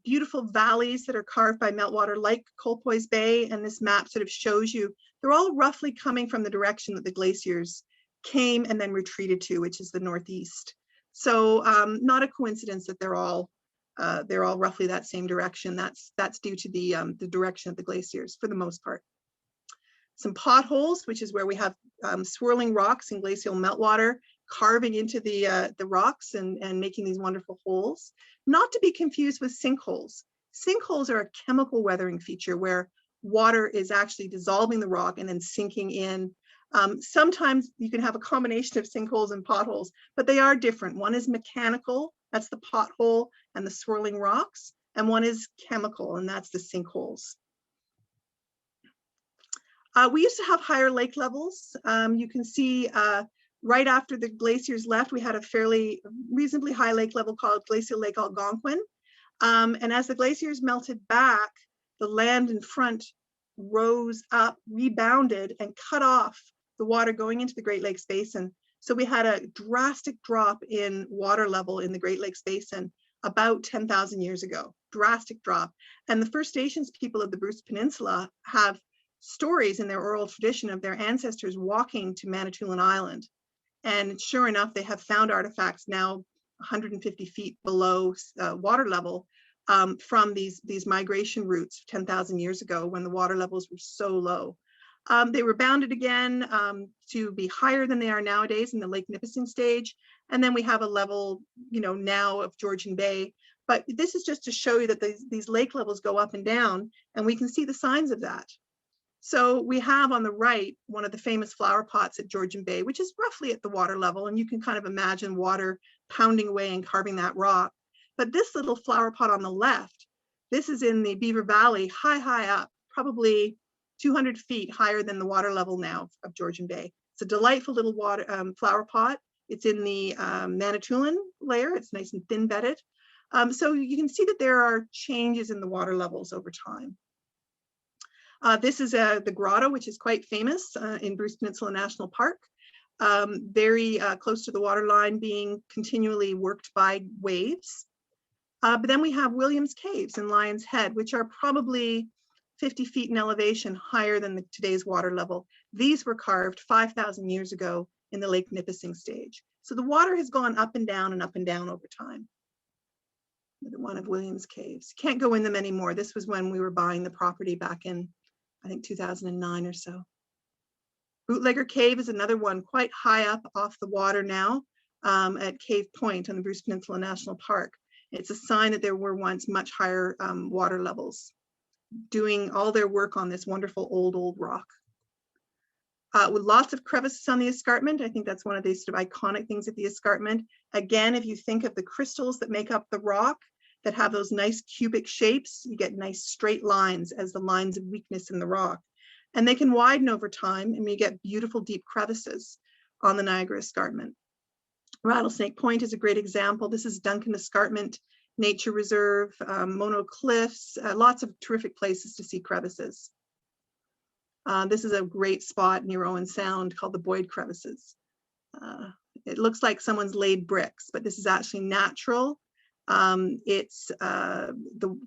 Beautiful valleys that are carved by meltwater like Colpoys Bay, and this map sort of shows you they're all roughly coming from the direction that the glaciers came and then retreated to, which is the northeast. So not a coincidence that they're all roughly that same direction. That's due to the direction of the glaciers for the most part. Some potholes, which is where we have swirling rocks and glacial meltwater carving into the rocks and making these wonderful holes. Not to be confused with sinkholes. Sinkholes are a chemical weathering feature where water is actually dissolving the rock and then sinking in. Sometimes you can have a combination of sinkholes and potholes, but they are different. One is mechanical, that's the pothole and the swirling rocks, and one is chemical, and that's the sinkholes. We used to have higher lake levels. You can see right after the glaciers left, we had a fairly reasonably high lake level called Glacial Lake Algonquin. And as the glaciers melted back, the land in front rose up, rebounded, and cut off the water going into the Great Lakes Basin. So we had a drastic drop in water level in the Great Lakes Basin about 10,000 years ago, drastic drop. And the First Nations people of the Bruce Peninsula have stories in their oral tradition of their ancestors walking to Manitoulin Island. And sure enough, they have found artifacts now 150 feet below water level from these migration routes 10,000 years ago when the water levels were so low. They were bounded again to be higher than they are nowadays in the Lake Nipissing stage. And then we have a level, now of Georgian Bay. But this is just to show you that these lake levels go up and down, and we can see the signs of that. So we have on the right one of the famous flower pots at Georgian Bay, which is roughly at the water level, and you can kind of imagine water pounding away and carving that rock. But this little flower pot on the left, this is in the Beaver Valley, high up, probably 200 feet higher than the water level now of Georgian Bay. It's a delightful little flower pot. It's in the Manitoulin layer. It's nice and thin bedded. So you can see that there are changes in the water levels over time. This is the Grotto, which is quite famous in Bruce Peninsula National Park, very close to the water line, being continually worked by waves. But then we have Williams Caves in Lion's Head, which are probably 50 feet in elevation higher than today's water level. These were carved 5,000 years ago in the Lake Nipissing stage. So the water has gone up and down over time. One of Williams Caves. Can't go in them anymore. This was when we were buying the property back in, I think, 2009 or so. Bootlegger Cave is another one quite high up off the water now at Cave Point on the Bruce Peninsula National Park. It's a sign that there were once much higher water levels, doing all their work on this wonderful old rock. With lots of crevices on the escarpment. I think that's one of these sort of iconic things at the escarpment. Again, if you think of the crystals that make up the rock, that have those nice cubic shapes, you get nice straight lines as the lines of weakness in the rock. And they can widen over time, and we get beautiful deep crevices on the Niagara Escarpment. Rattlesnake Point is a great example. This is Duncan Escarpment Nature Reserve, Mono Cliffs, lots of terrific places to see crevices. This is a great spot near Owen Sound called the Boyd Crevices. It looks like someone's laid bricks, but this is actually natural. The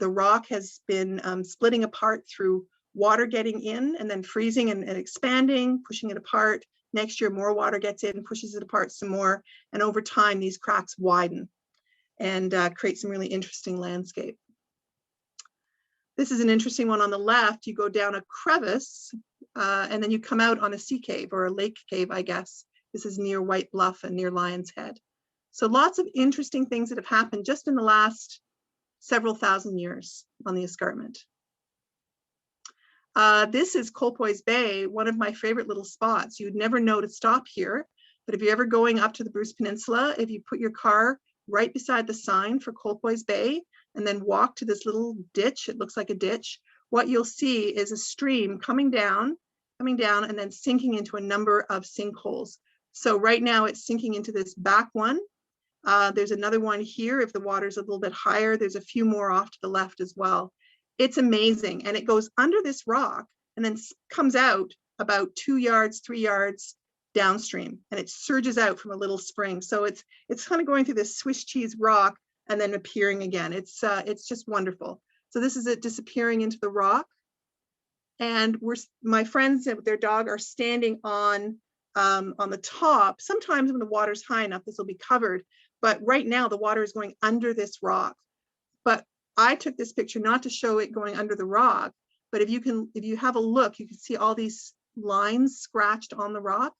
rock has been splitting apart through water getting in and then freezing and expanding, pushing it apart. Next year, more water gets in, pushes it apart some more. And over time, these cracks widen and create some really interesting landscape. This is an interesting one on the left. You go down a crevice and then you come out on a sea cave or a lake cave, I guess. This is near White Bluff and near Lion's Head. So lots of interesting things that have happened just in the last several thousand years on the escarpment. This is Colpoys Bay, one of my favorite little spots. You'd never know to stop here, but if you're ever going up to the Bruce Peninsula, if you put your car right beside the sign for Colpoys Bay and then walk to this little ditch, it looks like a ditch, what you'll see is a stream coming down and then sinking into a number of sinkholes. So right now it's sinking into this back one. There's another one here. If the water's a little bit higher, there's a few more off to the left as well. It's amazing. And it goes under this rock and then comes out about 2 yards, 3 yards downstream. And it surges out from a little spring. So it's kind of going through this Swiss cheese rock and then appearing again. It's just wonderful. So this is it disappearing into the rock. And my friends with their dog are standing on on the top. Sometimes when the water's high enough, this will be covered, but right now the water is going under this rock. But I took this picture not to show it going under the rock, but if you have a look, you can see all these lines scratched on the rock.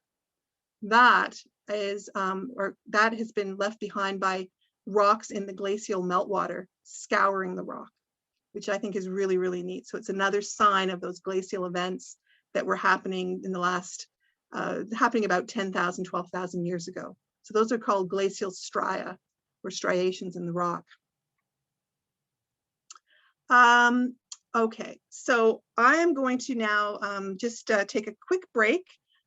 That is, that has been left behind by rocks in the glacial meltwater scouring the rock, which I think is really, really neat. So it's another sign of those glacial events that were happening in the last, happening about 10,000, 12,000 years ago. So those are called glacial stria, or striations in the rock. Okay, so I am going to now just take a quick break.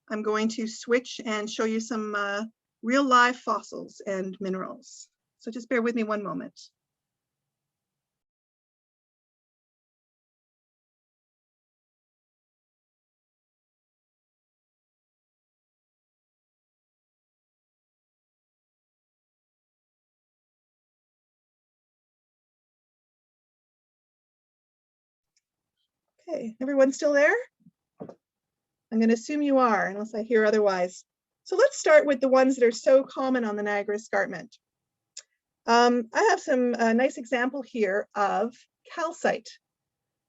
I'm going to switch and show you some real live fossils and minerals. So just bear with me one moment. Okay, everyone still there? I'm going to assume you are, unless I hear otherwise. So let's start with the ones that are so common on the Niagara Escarpment. I have some nice example here of calcite.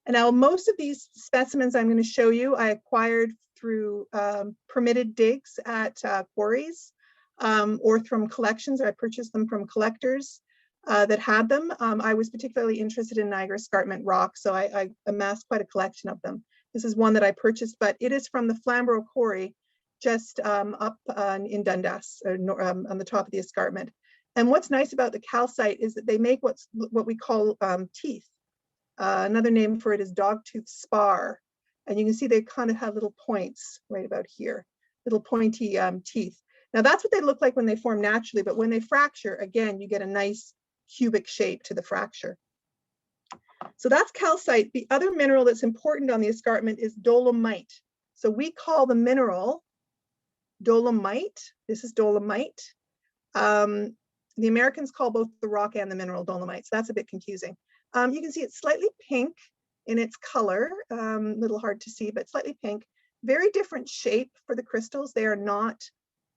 And now most of these specimens I'm going to show you, I acquired through permitted digs at quarries or from collections. I purchased them from collectors that had them. I was particularly interested in Niagara Escarpment rock, so I amassed quite a collection of them. This is one that I purchased, but it is from the Flamborough Quarry, just up in Dundas, on the top of the escarpment. And what's nice about the calcite is that they make what we call teeth. Another name for it is dogtooth spar. And you can see they kind of have little points right about here, little pointy teeth. Now that's what they look like when they form naturally, but when they fracture, again, you get a nice cubic shape to the fracture. So that's calcite. The other mineral that's important on the escarpment is dolomite. So we call the mineral dolomite. This is dolomite. The Americans call both the rock and the mineral dolomite, so that's a bit confusing. You can see it's slightly pink in its color, a little hard to see, but slightly pink. Very different shape for the crystals. They are not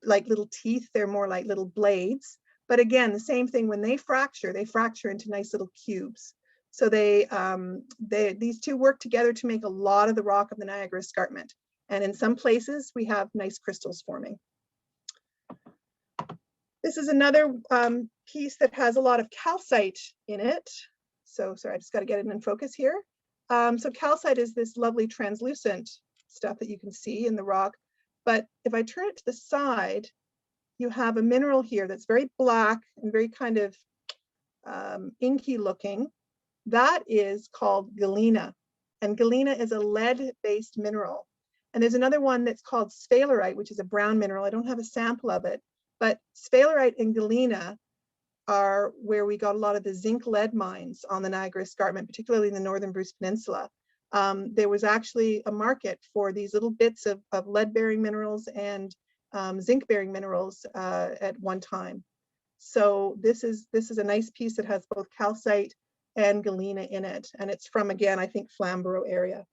like little teeth, they're more like little blades. But again, the same thing, when they fracture into nice little cubes. So these two work together to make a lot of the rock of the Niagara Escarpment. And in some places, we have nice crystals forming. This is another piece that has a lot of calcite in it. So sorry, I just got to get it in focus here. So calcite is this lovely translucent stuff that you can see in the rock. But if I turn it to the side, you have a mineral here that's very black and very kind of inky looking. That is called galena. And galena is a lead-based mineral. And there's another one that's called sphalerite, which is a brown mineral. I don't have a sample of it, but sphalerite and galena are where we got a lot of the zinc lead mines on the Niagara Escarpment, particularly in the northern Bruce Peninsula. There was actually a market for these little bits of lead-bearing minerals and zinc-bearing minerals at one time. So this is a nice piece that has both calcite and galena in it, and it's from, again, I think Flamborough area.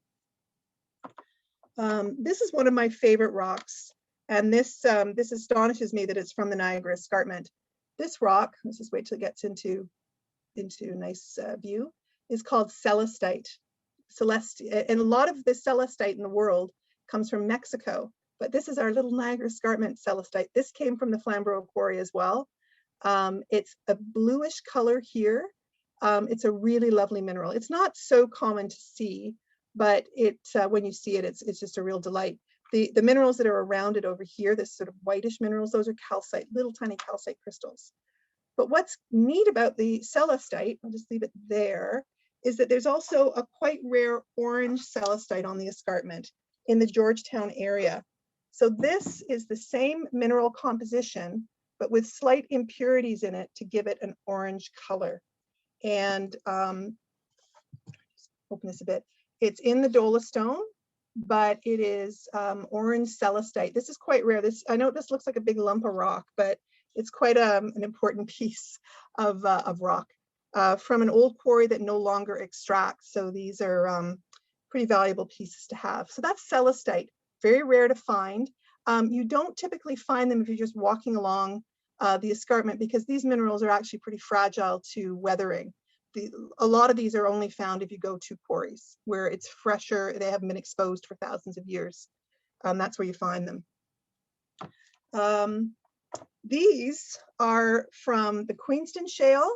This is one of my favorite rocks, and this astonishes me that it's from the Niagara Escarpment. This rock, let's just wait till it gets into a nice view, is called celestite. And a lot of the celestite in the world comes from Mexico, but this is our little Niagara Escarpment celestite. This came from the Flamborough Quarry as well. It's a bluish color here. It's a really lovely mineral. It's not so common to see, but when you see it, it's just a real delight. The minerals that are around it over here, this sort of whitish minerals, those are calcite, little tiny calcite crystals. But what's neat about the celestite, I'll just leave it there, is that there's also a quite rare orange celestite on the escarpment in the Georgetown area. So this is the same mineral composition, but with slight impurities in it to give it an orange color. And open this a bit. It's in the Dolestone, but it is orange celestite. This is quite rare. I know this looks like a big lump of rock, but it's quite an important piece of rock from an old quarry that no longer extracts. So these are pretty valuable pieces to have. So that's celestite, very rare to find. You don't typically find them if you're just walking along the escarpment, because these minerals are actually pretty fragile to weathering. A lot of these are only found if you go to quarries where it's fresher, they haven't been exposed for thousands of years. That's where you find them. These are from the Queenston Shale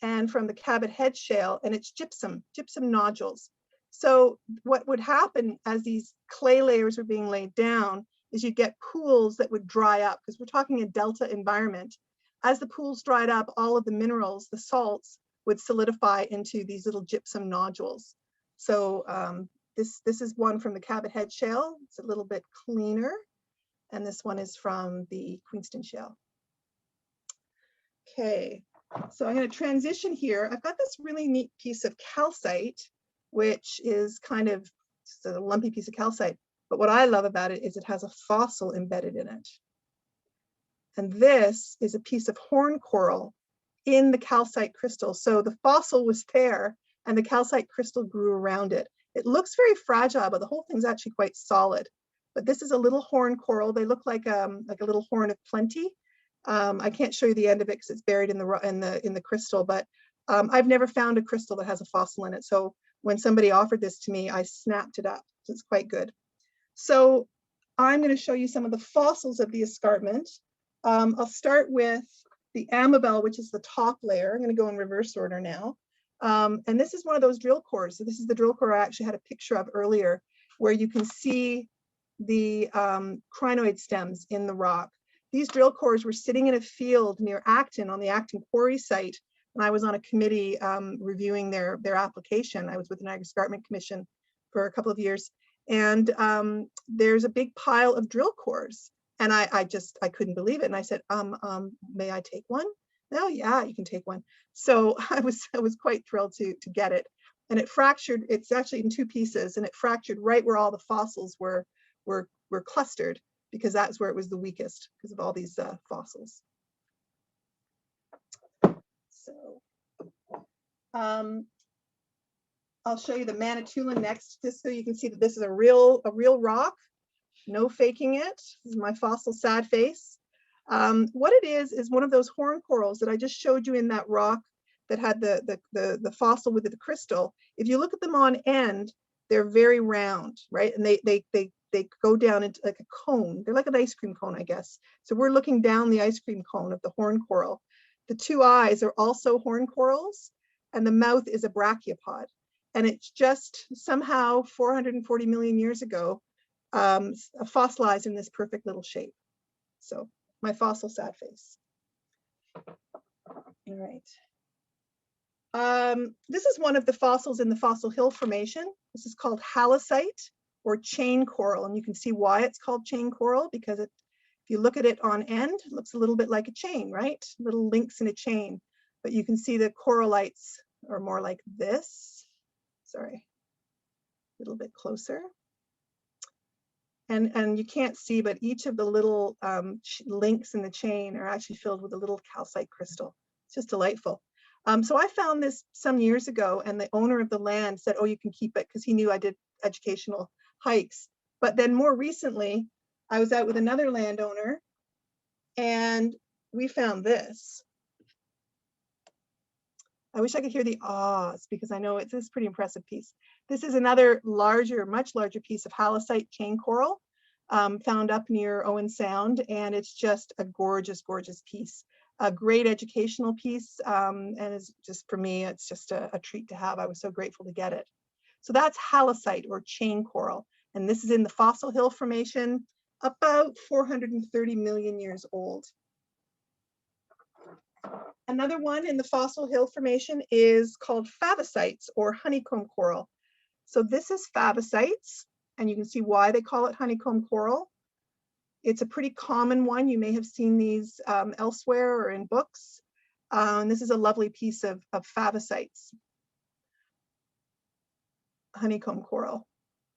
and from the Cabot Head Shale, and it's gypsum nodules. So what would happen as these clay layers were being laid down is you'd get pools that would dry up, because we're talking a delta environment. As the pools dried up, all of the minerals, the salts, would solidify into these little gypsum nodules. So this is one from the Cabot Head Shale. It's a little bit cleaner. And this one is from the Queenston Shale. Okay, so I'm going to transition here. I've got this really neat piece of calcite, which is kind of just a lumpy piece of calcite. But what I love about it is it has a fossil embedded in it. And this is a piece of horn coral in the calcite crystal. So the fossil was there and the calcite crystal grew around it. It looks very fragile, but the whole thing's actually quite solid. But this is a little horn coral. They look like a little horn of plenty. I can't show you the end of it because it's buried in the crystal, but I've never found a crystal that has a fossil in it. So when somebody offered this to me, I snapped it up. So it's quite good. So I'm going to show you some of the fossils of the escarpment. I'll start with the amabel, which is the top layer. I'm going to go in reverse order now. And this is one of those drill cores. So this is the drill core I actually had a picture of earlier, where you can see the crinoid stems in the rock. These drill cores were sitting in a field near Acton on the Acton quarry site. And I was on a committee reviewing their application. I was with the Niagara Escarpment Commission for a couple of years. And there's a big pile of drill cores. And I couldn't believe it. And I said, may I take one? Oh yeah, you can take one. So I was quite thrilled to get it. And it fractured, it's actually in two pieces, and it fractured right where all the fossils were clustered, because that's where it was the weakest because of all these fossils. So I'll show you the Manitou next, just so you can see that this is a real rock, no faking it. This is my fossil sad face. What it is one of those horn corals that I just showed you in that rock that had the fossil with the crystal. If you look at them on end, they're very round, right? And they go down into like a cone. They're like an ice cream cone, I guess. So we're looking down the ice cream cone of the horn coral. The two eyes are also horn corals, and the mouth is a brachiopod. And it's just somehow 440 million years ago, fossilized in this perfect little shape. So my fossil sad face. All right. This is one of the fossils in the Fossil Hill Formation. This is called halocyte or chain coral, and you can see why it's called chain coral, because if you look at it on end, it looks a little bit like a chain, right? Little links in a chain, but you can see the coralites are more like this. Sorry, a little bit closer. And you can't see, but each of the little links in the chain are actually filled with a little calcite crystal. It's just delightful. So I found this some years ago, and the owner of the land said, oh, you can keep it, because he knew I did educational hikes. But then more recently, I was out with another landowner, and we found this. I wish I could hear the ahs, because I know it's a pretty impressive piece. This is another larger, much larger piece of halocyte chain coral found up near Owen Sound, and it's just a gorgeous, gorgeous piece. A great educational piece, and it's just, for me, it's just a treat to have. I was so grateful to get it. So that's halocyte or chain coral, and this is in the Fossil Hill Formation, about 430 million years old. Another one in the Fossil Hill Formation is called favosites or honeycomb coral. So this is favosites, and you can see why they call it honeycomb coral. It's a pretty common one. You may have seen these elsewhere or in books. And this is a lovely piece of favosites, honeycomb coral.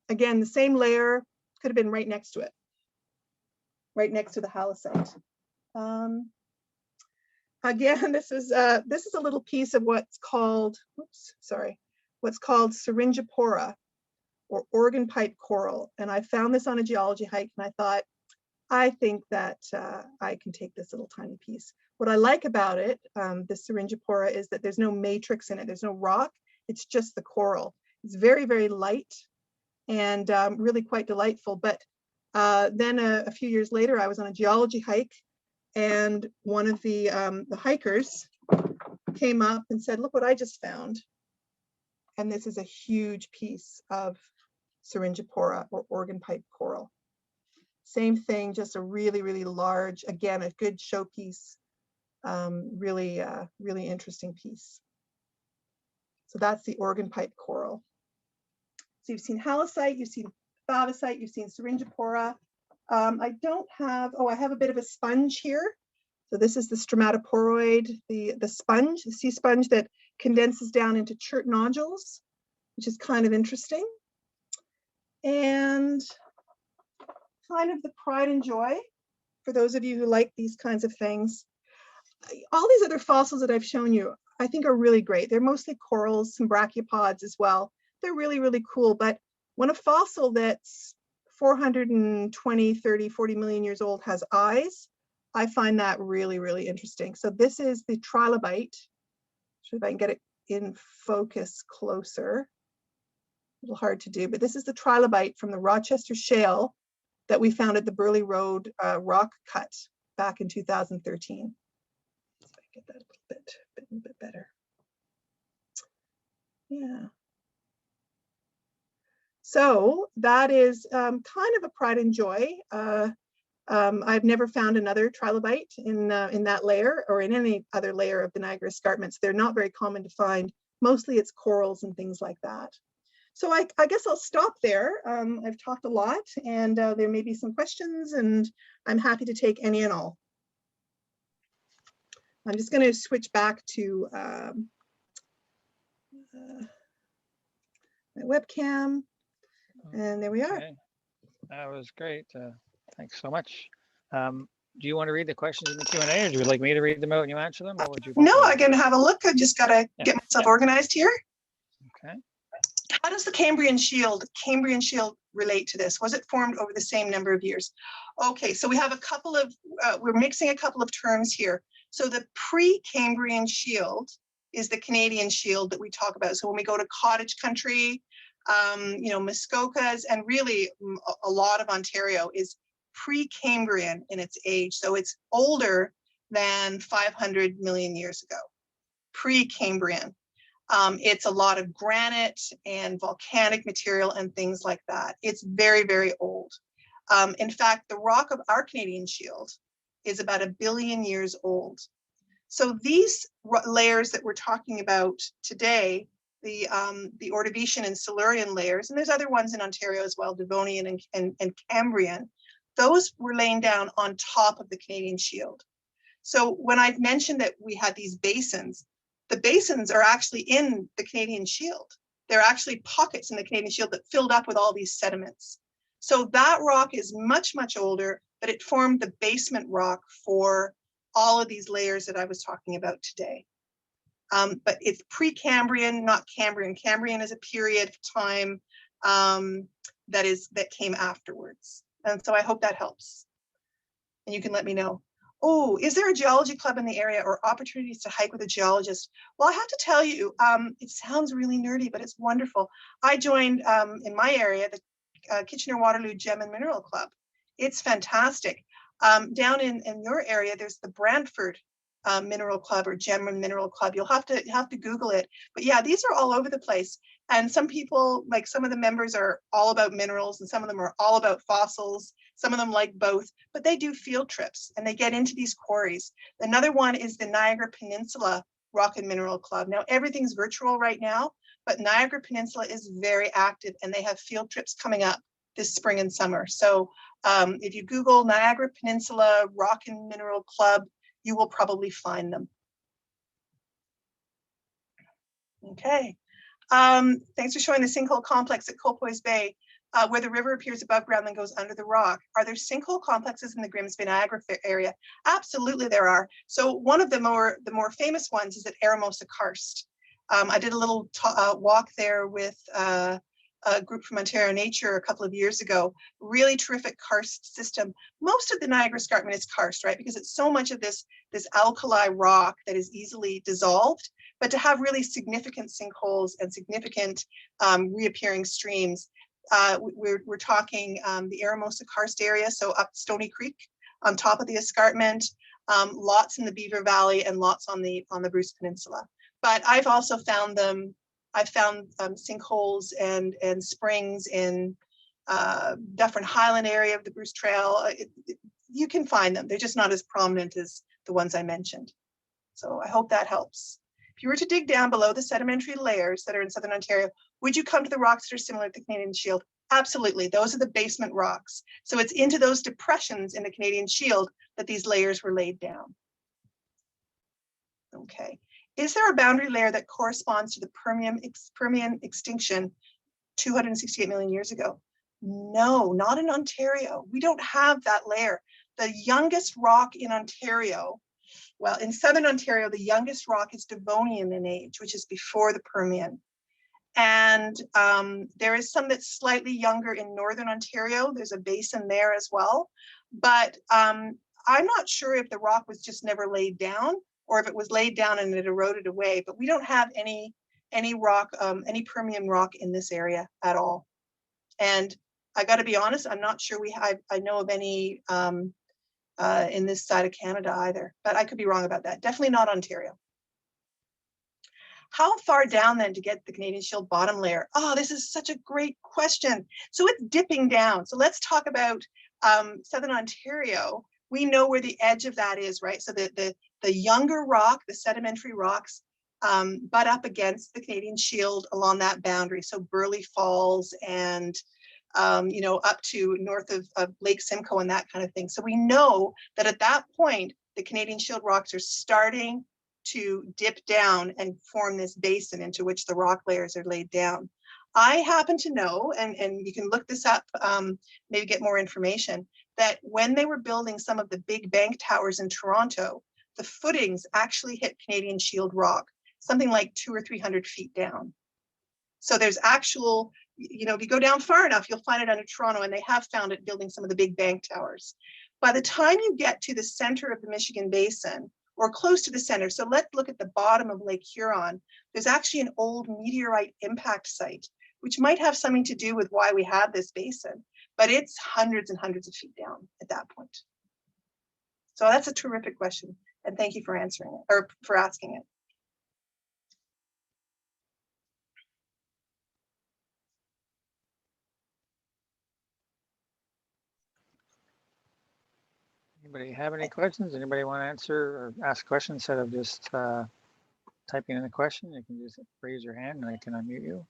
Again, the same layer, could have been right next to it, right next to the halocyte. Again, this is a little piece of what's called, what's called Syringipora or organ pipe coral. And I found this on a geology hike, and I thought, I think that I can take this little tiny piece. What I like about it, the Syringipora, is that there's no matrix in it. There's no rock. It's just the coral. It's very, very light and really quite delightful. But then a few years later, I was on a geology hike, and one of the hikers came up and said, look what I just found. And this is a huge piece of Syringipora, or organ pipe coral. Same thing, just a really, really large, again, a good showpiece, really interesting piece. So that's the organ pipe coral. So you've seen Halocyte, you've seen Favicite, you've seen Syringipora. I don't have, oh, I have a bit of a sponge here. So this is the Stromatoporoid, the sponge, the sea sponge that condenses down into chert nodules, which is kind of interesting. And kind of the pride and joy for those of you who like these kinds of things. All these other fossils that I've shown you, I think are really great. They're mostly corals, some brachiopods as well. They're really, really cool. But when a fossil that's 420, 30, 40 million years old has eyes, I find that really, really interesting. So this is the trilobite. See if I can get it in focus closer. A little hard to do, but this is the trilobite from the Rochester Shale that we found at the Burley Road rock cut back in 2013. So I get that a little bit better. Yeah. So that is kind of a pride and joy. I've never found another trilobite in that layer or in any other layer of the Niagara Escarpments. They're not very common to find. Mostly it's corals and things like that. So I guess I'll stop there. I've talked a lot, and there may be some questions, and I'm happy to take any and all. I'm just going to switch back to my webcam, and there we are. Okay. That was great. Thanks so much. Do you want to read the questions in the Q&A, or do you like me to read them out and you answer them? What would you prefer? No, I can have a look. I've just got to get myself organized here. Okay. How does the Cambrian Shield relate to this? Was it formed over the same number of years? Okay, so we have a couple of, we're mixing a couple of terms here. So the Pre-Cambrian Shield is the Canadian shield that we talk about. So when we go to cottage country, you know, Muskokas, and really a lot of Ontario is Pre-Cambrian in its age. So it's older than 500 million years ago, Pre-Cambrian. It's a lot of granite and volcanic material and things like that. It's very, very old. In fact, the rock of our Canadian Shield is about 1 billion years old. So these layers that we're talking about today, the Ordovician and Silurian layers, and there's other ones in Ontario as well, Devonian and Cambrian, those were laying down on top of the Canadian Shield. So when I've mentioned that we had these basins, the basins are actually in the Canadian Shield. They're actually pockets in the Canadian Shield that filled up with all these sediments. So that rock is much, much older, but it formed the basement rock for all of these layers that I was talking about today. But it's Pre-Cambrian, not Cambrian. Cambrian is a period of time that came afterwards. And so I hope that helps. And you can let me know. Oh, is there a geology club in the area or opportunities to hike with a geologist? Well, I have to tell you, it sounds really nerdy, but it's wonderful. I joined in my area, the Kitchener-Waterloo Gem and Mineral Club. It's fantastic. Down in your area, there's the Brantford Mineral Club or Gem and Mineral Club. You'll have to Google it. But yeah, these are all over the place. And some people, like some of the members, are all about minerals, and some of them are all about fossils. Some of them like both, but they do field trips and they get into these quarries. Another one is the Niagara Peninsula Rock and Mineral Club. Now everything's virtual right now, but Niagara Peninsula is very active, and they have field trips coming up this spring and summer. So if you Google Niagara Peninsula Rock and Mineral Club, you will probably find them. Okay. Thanks for showing the sinkhole complex at Colpoys Bay, where the river appears above ground and goes under the rock. Are there sinkhole complexes in the Grimsby Niagara area? Absolutely there are. So one of the more famous ones is at Aramosa Karst. I did a little walk there with a group from Ontario Nature a couple of years ago. Really terrific karst system. Most of the Niagara Escarpment is karst, right? Because it's so much of this alkali rock that is easily dissolved. But to have really significant sinkholes and significant reappearing streams, we're talking the Aramosa karst area, so up Stony Creek on top of the escarpment, lots in the Beaver Valley and lots on the Bruce Peninsula. But I've also found them. I've found sinkholes and springs in Dufferin Highland area of the Bruce Trail. You can find them. They're just not as prominent as the ones I mentioned. So I hope that helps. If you were to dig down below the sedimentary layers that are in Southern Ontario, would you come to the rocks that are similar to the Canadian Shield? Absolutely. Those are the basement rocks. So it's into those depressions in the Canadian Shield that these layers were laid down. Okay. Is there a boundary layer that corresponds to the Permian extinction 268 million years ago? No, not in Ontario. We don't have that layer. The youngest rock in Ontario, well, in Southern Ontario, the youngest rock is Devonian in age, which is before the Permian. And there is some that's slightly younger in Northern Ontario. There's a basin there as well. But I'm not sure if the rock was just never laid down or if it was laid down and it eroded away. But we don't have any rock, any Permian rock in this area at all. And I got to be honest, I'm not sure I know of any in this side of Canada either, but I could be wrong about that. Definitely not Ontario. How far down then to get the Canadian Shield bottom layer? Oh, this is such a great question. So it's dipping down. So let's talk about Southern Ontario. We know where the edge of that is, right? So the younger rock, the sedimentary rocks, butt up against the Canadian Shield along that boundary. So Burley Falls and you know, up to north of Lake Simcoe and that kind of thing. So we know that at that point, the Canadian Shield rocks are starting to dip down and form this basin into which the rock layers are laid down. I happen to know, and you can look this up, maybe get more information, that when they were building some of the big bank towers in Toronto, the footings actually hit Canadian Shield rock, something like 200 or 300 feet down. So there's actual, you know, if you go down far enough, you'll find it under Toronto, and they have found it building some of the big bank towers. By the time you get to the center of the Michigan Basin, or close to the center, so let's look at the bottom of Lake Huron, there's actually an old meteorite impact site, which might have something to do with why we have this basin, but it's hundreds and hundreds of feet down at that point. So that's a terrific question, and thank you for answering it, or for asking it. Anybody have any questions? Anybody want to answer or ask a question instead of just typing in a question? You can just raise your hand and I can unmute you.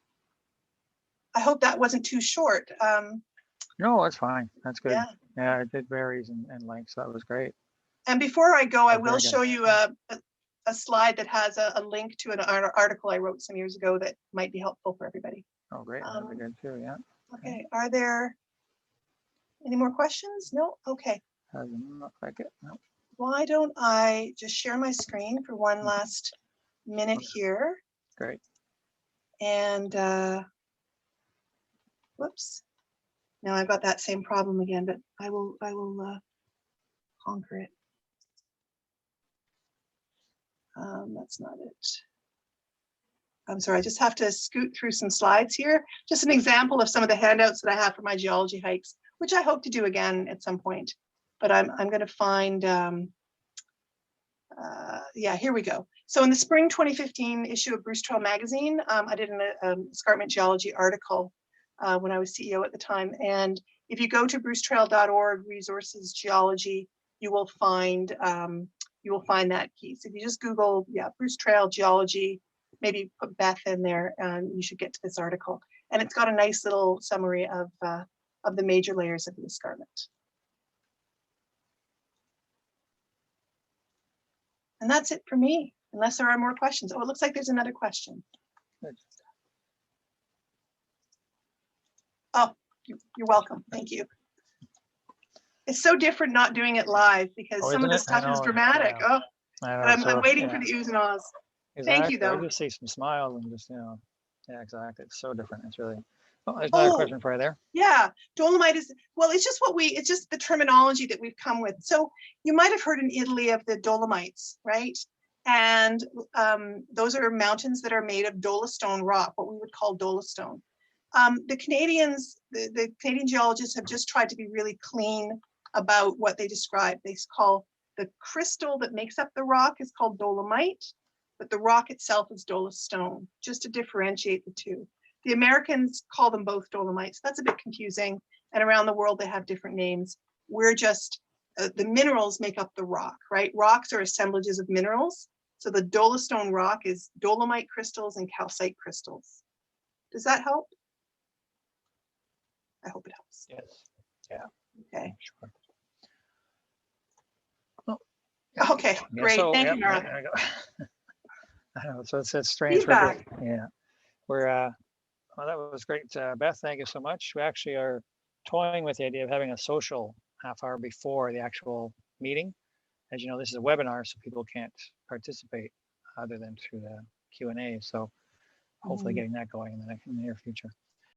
I hope that wasn't too short. No, that's fine. That's good. Yeah. Yeah, it did varies in length, so that was great. And before I go, I will Very show good. you a slide that has a link to an article I wrote some years ago that might be helpful for everybody. Oh, great. That'd be good too. Yeah. Okay. Are there any more questions? No? Okay. Doesn't look like it. No. Why don't I just share my screen for one last minute here? Great. And whoops. Now I've got that same problem again, but I will conquer it. That's not it. I'm sorry, I just have to scoot through some slides here. Just an example of some of the handouts that I have for my geology hikes, which I hope to do again at some point. But I'm going to find, yeah, here we go. So in the spring 2015 issue of Bruce Trail magazine, I did an escarpment geology article when I was CEO at the time. And if you go to brucetrail.org, resources geology, you will find that piece. If you just Google, yeah, Bruce Trail geology, maybe put Beth in there, you should get to this article. And it's got a nice little summary of the major layers of the escarpment. And that's it for me, unless there are more questions. Oh, it looks like there's another question. Oh, you're welcome. Thank you. It's so different not doing it live because some of the stuff is dramatic. Yeah. Oh, but I'm waiting for the oohs and ahs. Exactly. Thank you, though. I just see some smiles and just, you know, yeah, exactly. It's so different. It's really, Oh, there's another Oh, question for you there. yeah, dolomite is, well, it's just it's just the terminology that we've come with. So you might have heard in Italy of the Dolomites, right? And those are mountains that are made of dolostone rock, what we would call dolostone. The Canadians, the Canadian geologists have just tried to be really clean about what they describe. They call the crystal that makes up the rock is called dolomite, but the rock itself is dolostone, just to differentiate the two. The Americans call them both dolomites. That's a bit confusing. And around the world, they have different names. We're just, the minerals make up the rock, right? Rocks are assemblages of minerals. So the dolostone rock is dolomite crystals and calcite crystals. Does that help? I hope it helps. Yes. Yeah. Okay. Sure. Okay, Yeah, great. so, Thank yeah, you, Nora. there you go. I know, so it's strange. Feedback. Yeah, we're well, that was great, Beth. Thank you so much. We actually are toying with the idea of having a social half hour before the actual meeting. As you know, this is a webinar, so people can't participate other than through the Q&A. So hopefully getting that going in the near future.